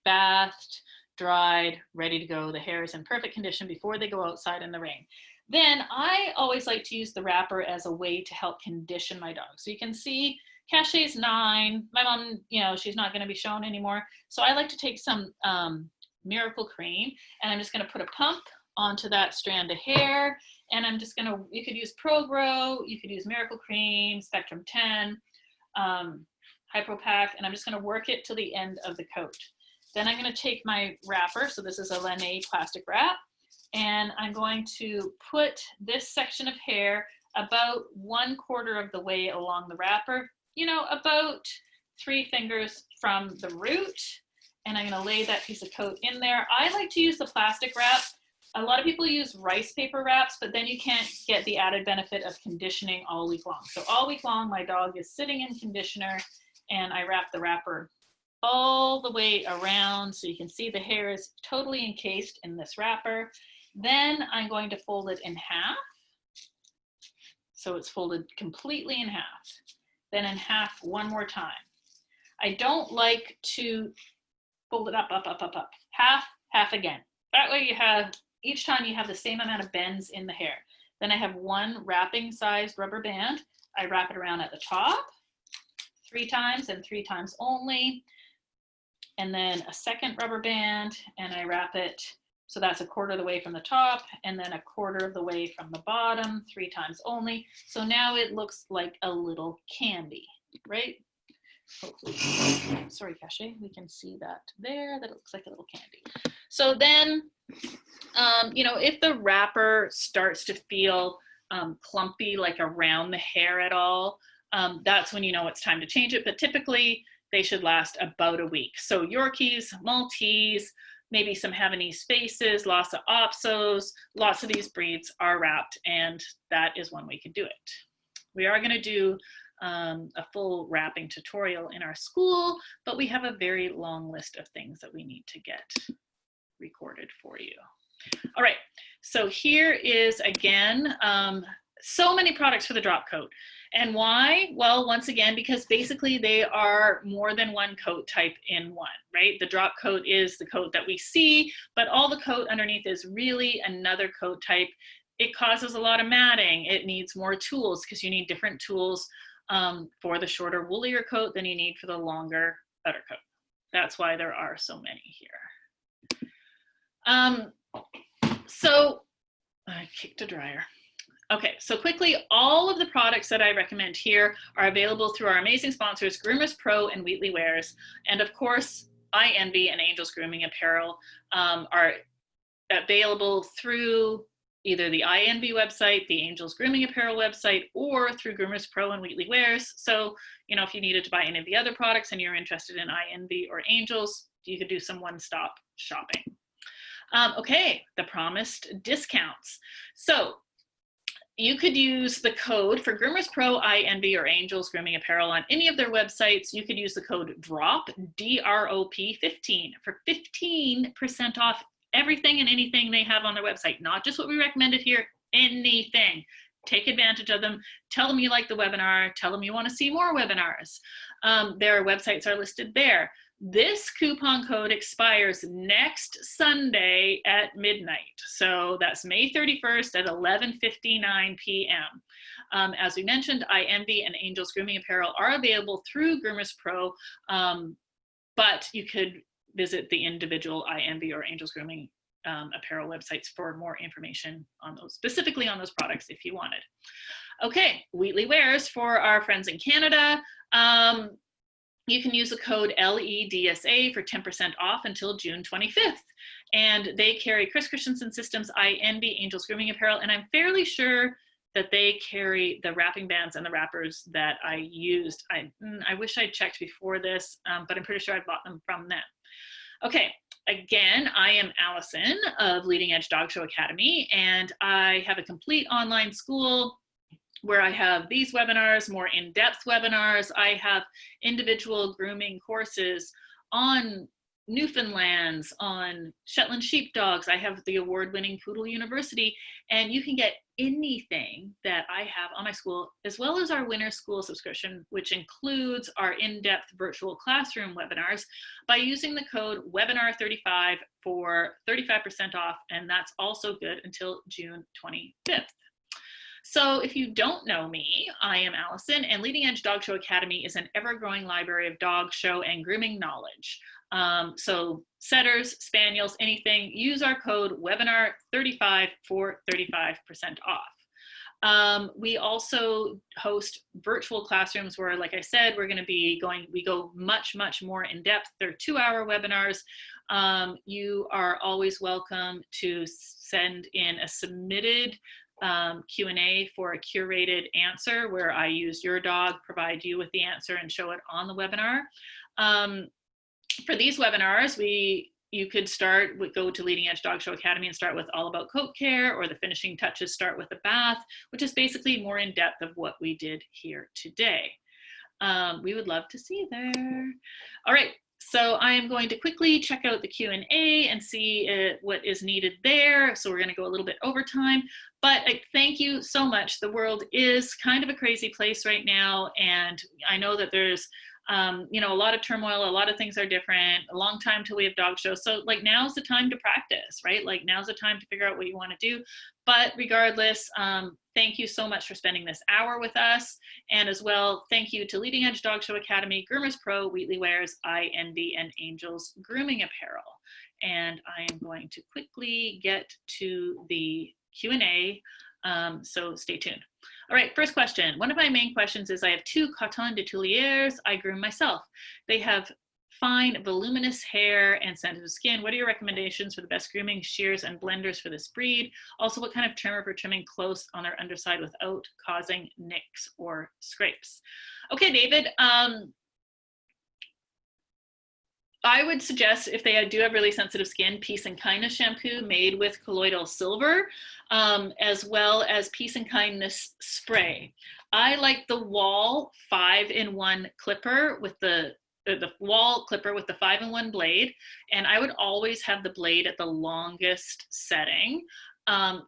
bathed, dried, ready to go. The hair is in perfect condition before they go outside in the rain. Then I always like to use the wrapper as a way to help condition my dog. So you can see Cachet's 9. My mom, you know, she's not going to be shown anymore. So I like to take some Miracle Cream, and I'm just going to put a pump onto that strand of hair, and I'm just gonna, you could use Pro Grow, you could use Miracle Cream, Spectrum 10, Hypro Pack, and I'm just gonna work it to the end of the coat. Then I'm gonna take my wrapper, so this is a Lene plastic wrap, and I'm going to put this section of hair about 1/4 of the way along the wrapper, you know, about 3 fingers from the root, and I'm gonna lay that piece of coat in there. I like to use the plastic wrap. A lot of people use rice paper wraps, but then you can't get the added benefit of conditioning all week long. So all week long, my dog is sitting in conditioner, and I wrap the wrapper all the way around so you can see the hair is totally encased in this wrapper. Then I'm going to fold it in half. So it's folded completely in half. Then in half one more time. I don't like to fold it up, up, up, up, up. Half, half again. That way you have, each time you have the same amount of bends in the hair. Then I have 1 wrapping sized rubber band. I wrap it around at the top 3 times and 3 times only. And then a second rubber band, and I wrap it, so that's 1/4 of the way from the top, and then 1/4 of the way from the bottom, 3 times only. So now it looks like a little candy, right? Hopefully, sorry, Cachet, we can see that there, that it looks like a little candy. So then, you know, if the wrapper starts to feel clumpy, like around the hair at all, that's when you know it's time to change it. But typically they should last about a week. So Yorkies, Maltese, maybe some Havanese Faces, Lhasa Apsos, lots of these breeds are wrapped, and that is one way to do it. We are going to do a full wrapping tutorial in our school, but we have a very long list of things that we need to get recorded for you. All right, so here is again, so many products for the drop coat. And why? Well, once again, because basically they are more than one coat type in one, right? The drop coat is the coat that we see, but all the coat underneath is really another coat type. It causes a lot of matting. It needs more tools because you need different tools for the shorter, woollier coat than you need for the longer, better coat. That's why there are so many here. So I kicked a dryer. Okay, so quickly, all of the products that I recommend here are available through our amazing sponsors, Groomers Pro and Wheatley Wears. And of course, iEnvy and Angels Grooming Apparel are available through either the iEnvy website, the Angels Grooming Apparel website, or through Groomers Pro and Wheatley Wears. So, you know, if you needed to buy any of the other products and you're interested in iEnvy or Angels, you could do some one-stop shopping. Okay, the promised discounts. So you could use the code for Groomers Pro, iEnvy, or Angels Grooming Apparel on any of their websites. You could use the code DROP, D-R-O-P 15 for 15% off everything and anything they have on their website, not just what we recommended here, anything. Take advantage of them. Tell them you like the webinar. Tell them you want to see more webinars. Their websites are listed there. This coupon code expires next Sunday at midnight. So that's May 31st at 11:59 p.m. As we mentioned, iEnvy and Angels Grooming Apparel are available through Groomers Pro, but you could visit the individual iEnvy or Angels Grooming Apparel websites for more information on those, specifically on those products if you wanted. Okay, Wheatley Wears for our friends in Canada. You can use the code LEDSA for 10% off until June 25th. And they carry Chris Christensen Systems, iEnvy, Angels Grooming Apparel, and I'm fairly sure that they carry the wrapping bands and the wrappers that I used. I wish I'd checked before this, but I'm pretty sure I bought them from them. Okay, again, I am Allison of Leading Edge Dog Show Academy, and I have a complete online school where I have these webinars, more in-depth webinars. I have individual grooming courses on Newfoundlands, on Shetland sheepdogs. I have the award-winning Poodle University, and you can get anything that I have on my school, as well as our winter school subscription, which includes our in-depth virtual classroom webinars, by using the code webinar35 for 35% off, and that's also good until June 25th. So if you don't know me, I am Allison, and Leading Edge Dog Show Academy is an ever-growing library of dog show and grooming knowledge. So setters, spaniels, anything, use our code webinar35 for 35% off. We also host virtual classrooms where, like I said, we're going to be we go much, much more in depth. They're 2-hour webinars. You are always welcome to send in a submitted Q&A for a curated answer where I use your dog, provide you with the answer, and show it on the webinar. For these webinars, you could go to Leading Edge Dog Show Academy and start with All About Coat Care, or the finishing touches start with the bath, which is basically more in depth of what we did here today. We would love to see you there. All right. So I am going to quickly check out the Q&A and see what is needed there. So we're going to go a little bit over time, but thank you so much. The world is kind of a crazy place right now, and I know that there's you know, a lot of turmoil, a lot of things are different, a long time till we have dog shows. So like, now's the time to practice, right? Like, now's the time to figure out what you want to do. But regardless, thank you so much for spending this hour with us. And as well, thank you to Leading Edge Dog Show Academy, Groomers Pro, Wheatley Wares, Envy, and Angels Grooming Apparel. And I am going to quickly get to the Q&A, so stay tuned. All right, first question. One of my main questions is, I have 2 Coton de Tuileries I groom myself. They have fine, voluminous hair and sensitive skin. What are your recommendations for the best grooming, shears, and blenders for this breed? Also, what kind of trimmer for trimming close on their underside without causing nicks or scrapes? Okay, David. I would suggest, if they do have really sensitive skin, Peace and Kindness shampoo made with colloidal silver, as well as Peace and Kindness spray. I like the Wall 5-in-1 clipper with the Wall clipper with the 5-in-1 blade, and I would always have the blade at the longest setting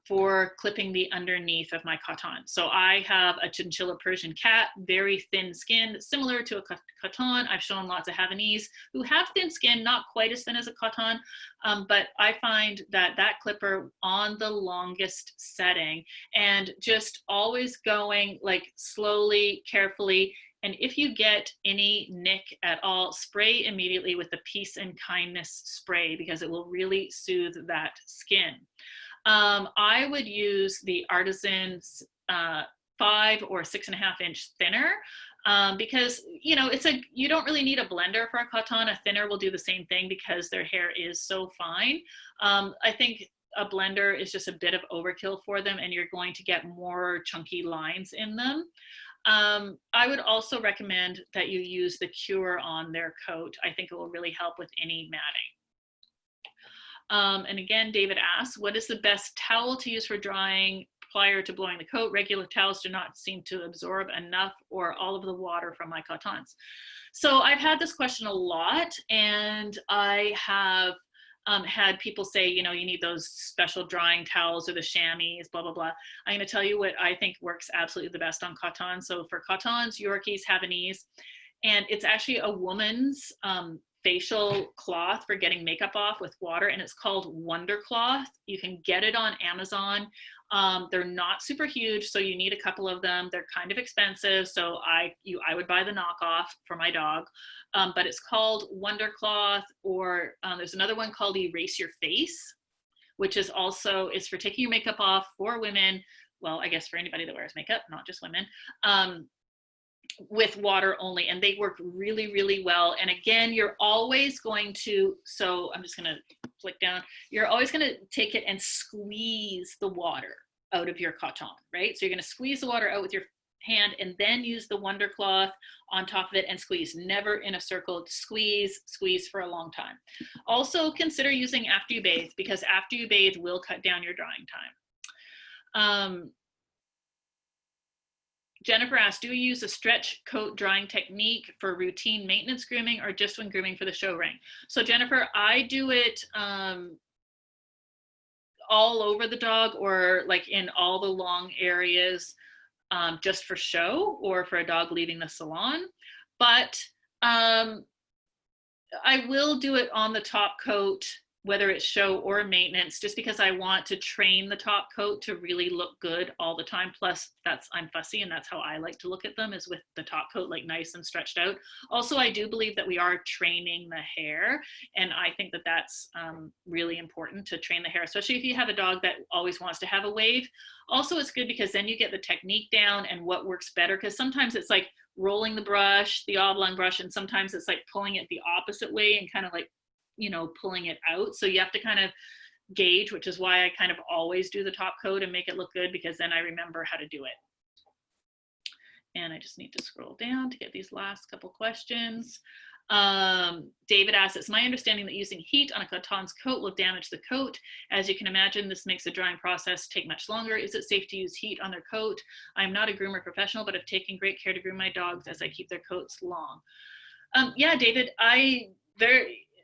for clipping the underneath of my Coton. So I have a chinchilla Persian cat, very thin skin, similar to a Coton. I've shown lots of Havanese who have thin skin, not quite as thin as a Coton, but I find that clipper on the longest setting, and just always going like slowly, carefully. And if you get any nick at all, spray immediately with the Peace and Kindness spray, because it will really soothe that skin. I would use the Artisan's 5 or 6.5-inch thinner, because, you know, you don't really need a blender for a Coton. A thinner will do the same thing because their hair is so fine. I think a blender is just a bit of overkill for them, and you're going to get more chunky lines in them. I would also recommend that you use the Cure on their coat. I think it will really help with any matting. And again, David asks, what is the best towel to use for drying prior to blowing the coat? Regular towels do not seem to absorb enough or all of the water from my Cotons. So I've had this question a lot, and I have had people say, you know, you need those special drying towels or the chamois, blah, blah, blah. I'm going to tell you what I think works absolutely the best on Cotons. So for Cotons, Yorkies, Havanese, and it's actually a woman's facial cloth for getting makeup off with water, and it's called Wonder Cloth. You can get it on Amazon. They're not super huge, so you need a couple of them. They're kind of expensive, so I would buy the knockoff for my dog. But it's called Wonder Cloth, or there's another one called Erase Your Face, which is also, is for taking your makeup off for women. Well, I guess for anybody that wears makeup, not just women. With water only, and they work really, really well. And again, you're always going to, so I'm just going to flick down, you're always going to take it and squeeze the water. out of your coton, right? So you're going to squeeze the water out with your hand and then use the Wonder Cloth on top of it and squeeze. Never in a circle. Squeeze, squeeze for a long time. Also consider using after you bathe, because after you bathe will cut down your drying time. Jennifer asked, do you use a stretch coat drying technique for routine maintenance grooming or just when grooming for the show ring? So Jennifer, I do it all over the dog, or like in all the long areas, just for show or for a dog leaving the salon. But I will do it on the top coat, whether it's show or maintenance, just because I want to train the top coat to really look good all the time. Plus I'm fussy, and that's how I like to look at them, is with the top coat like nice and stretched out. Also, I do believe that we are training the hair, and I think that that's really important to train the hair, especially if you have a dog that always wants to have a wave. Also, it's good because then you get the technique down and what works better, because sometimes it's like rolling the brush, the oblong brush, and sometimes it's like pulling it the opposite way and kind of like, you know, pulling it out. So you have to kind of gauge, which is why I kind of always do the top coat and make it look good, because then I remember how to do it. And I just need to scroll down to get these last couple questions. David asks, it's my understanding that using heat on a coton's coat will damage the coat. As you can imagine, this makes the drying process take much longer. Is it safe to use heat on their coat? I'm not a groomer professional, but have taken great care to groom my dogs as I keep their coats long. Yeah, David,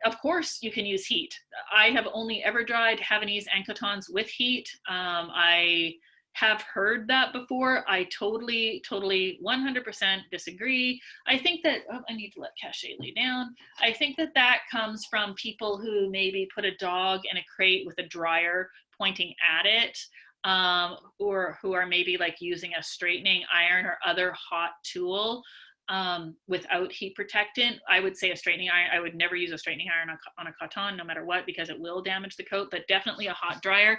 of course you can use heat. I have only ever dried Havanese and cotons with heat. I have heard that before. I totally 100% disagree. I think that, I need to let Cachet lay down. I think that that comes from people who maybe put a dog in a crate with a dryer pointing at it, or who are maybe like using a straightening iron or other hot tool without heat protectant. I would say a straightening iron. I would never use a straightening iron on a coton, no matter what, because it will damage the coat, but definitely a hot dryer.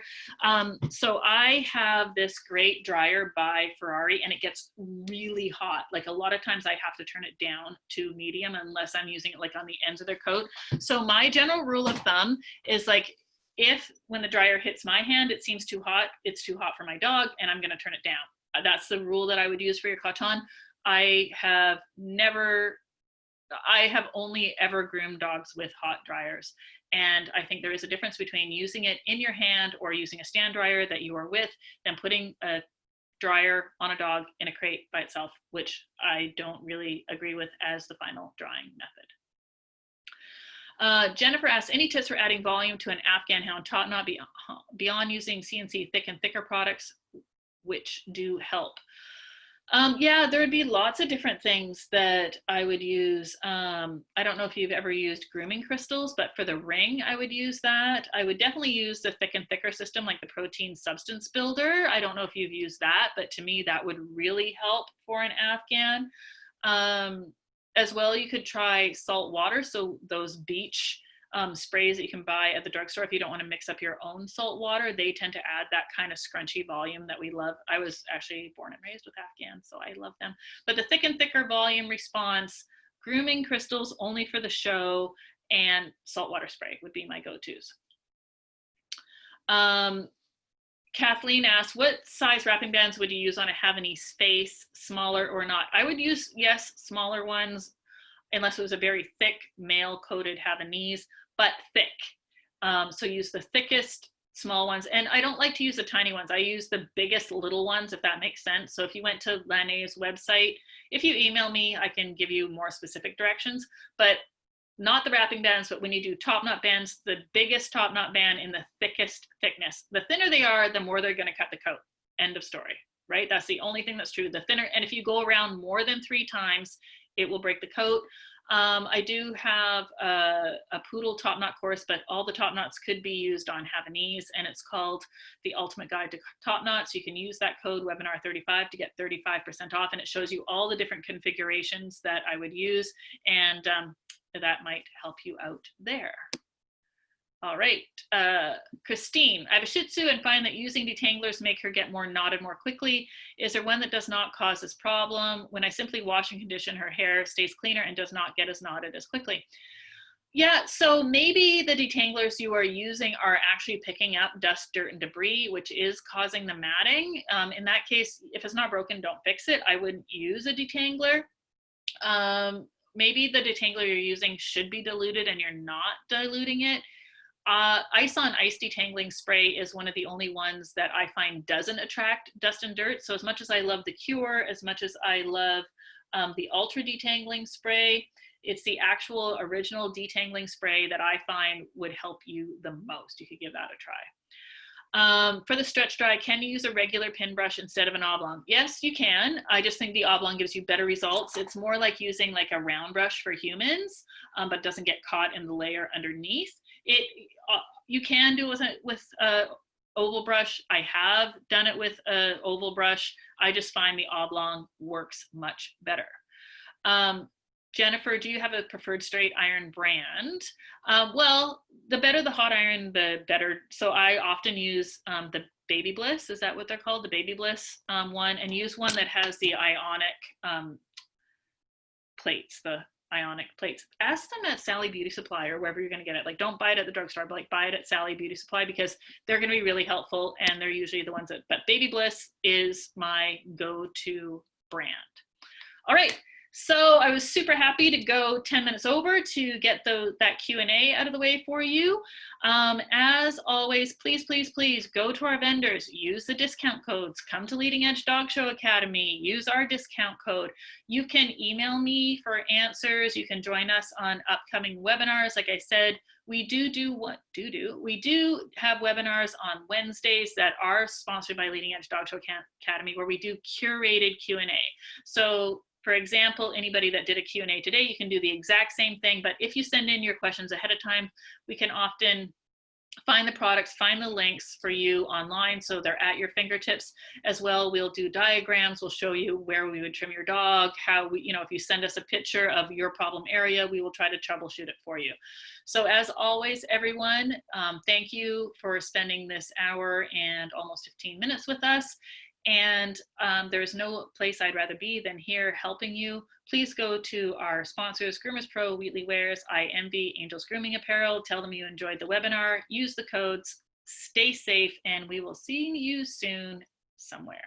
So I have this great dryer by Ferrari, and it gets really hot. Like a lot of times I have to turn it down to medium unless I'm using it like on the ends of their coat. So my general rule of thumb is like, if when the dryer hits my hand, it seems too hot, it's too hot for my dog, and I'm going to turn it down. That's the rule that I would use for your coton. I have only ever groomed dogs with hot dryers. And I think there is a difference between using it in your hand or using a stand dryer that you are with than putting a dryer on a dog in a crate by itself, which I don't really agree with as the final drying method. Jennifer asks, any tips for adding volume to an Afghan hound top knot beyond using CNC thick and thicker products, which do help? Yeah, there would be lots of different things that I would use. I don't know if you've ever used grooming crystals, but for the ring, I would use that. I would definitely use the thick and thicker system, like the protein substance builder. I don't know if you've used that, but to me, that would really help for an Afghan. As well, you could try salt water. So those beach sprays that you can buy at the drugstore, if you don't want to mix up your own salt water, they tend to add that kind of scrunchy volume that we love. I was actually born and raised with Afghans, so I love them. But the thick and thicker volume response, grooming crystals only for the show, and saltwater spray would be my go-tos. Kathleen asks, what size wrapping bands would you use on a Havanese face, smaller or not? I would use, yes, smaller ones, unless it was a very thick male coated Havanese, but thick. So use the thickest small ones. And I don't like to use the tiny ones. I use the biggest little ones, if that makes sense. So if you went to Lanné's website, if you email me, I can give you more specific directions, but not the wrapping bands. But when you do top knot bands, the biggest top knot band in the thickest thickness. The thinner they are, the more they're going to cut the coat. End of story, right? That's the only thing that's true. The thinner, and if you go around more than 3 times, it will break the coat. I do have a poodle top knot course, but all the top knots could be used on Havanese, and it's called The Ultimate Guide to Top Knots. You can use that code webinar35 to get 35% off, and it shows you all the different configurations that I would use, and that might help you out there. All right, Christine, I have a Shih Tzu and find that using detanglers make her get more knotted more quickly. Is there one that does not cause this problem? When I simply wash and condition, her hair stays cleaner and does not get as knotted as quickly. Yeah, so maybe the detanglers you are using are actually picking up dust, dirt, and debris, which is causing the matting. In that case, if it's not broken, don't fix it. I would use a detangler. Maybe the detangler you're using should be diluted and you're not diluting it. Ice on ice detangling spray is one of the only ones that I find doesn't attract dust and dirt. So as much as I love the Cure, as much as I love the Ultra detangling spray, it's the actual original detangling spray that I find would help you the most. You could give that a try. For the stretch dry, can you use a regular pin brush instead of an oblong? Yes, you can. I just think the oblong gives you better results. It's more like using like a round brush for humans, but doesn't get caught in the layer underneath. You can do it with a oval brush. I have done it with an oval brush. I just find the oblong works much better. Jennifer, do you have a preferred straight iron brand? Well, the better the hot iron, the better. So I often use the Baby Bliss. Is that what they're called? The Baby Bliss one, and use one that has the ionic plates, the ionic plates. Ask them at Sally Beauty Supply or wherever you're going to get it. Like, don't buy it at the drugstore, but like buy it at Sally Beauty Supply because they're going to be really helpful, and they're usually the ones that, but Baby Bliss is my go-to brand. All right. So I was super happy to go 10 minutes over to get that Q&A out of the way for you. As always, please, please, please go to our vendors, use the discount codes, come to Leading Edge Dog Show Academy, use our discount code. You can email me for answers. You can join us on upcoming webinars. Like I said, we do have webinars on Wednesdays that are sponsored by Leading Edge Dog Show Academy, where we do curated Q&A. So for example, anybody that did a Q&A today, you can do the exact same thing, but if you send in your questions ahead of time, we can often find the products, find the links for you online so they're at your fingertips as well. We'll do diagrams, we'll show you where we would trim your dog, how we, if you send us a picture of your problem area, we will try to troubleshoot it for you. So as always, everyone, thank you for spending this hour and almost 15 minutes with us. And there's no place I'd rather be than here helping you. Please go to our sponsors, Groomers Pro, Wheatley Wears, I Envy, Angels Grooming Apparel. Tell them you enjoyed the webinar. Use the codes. Stay safe, and we will see you soon somewhere.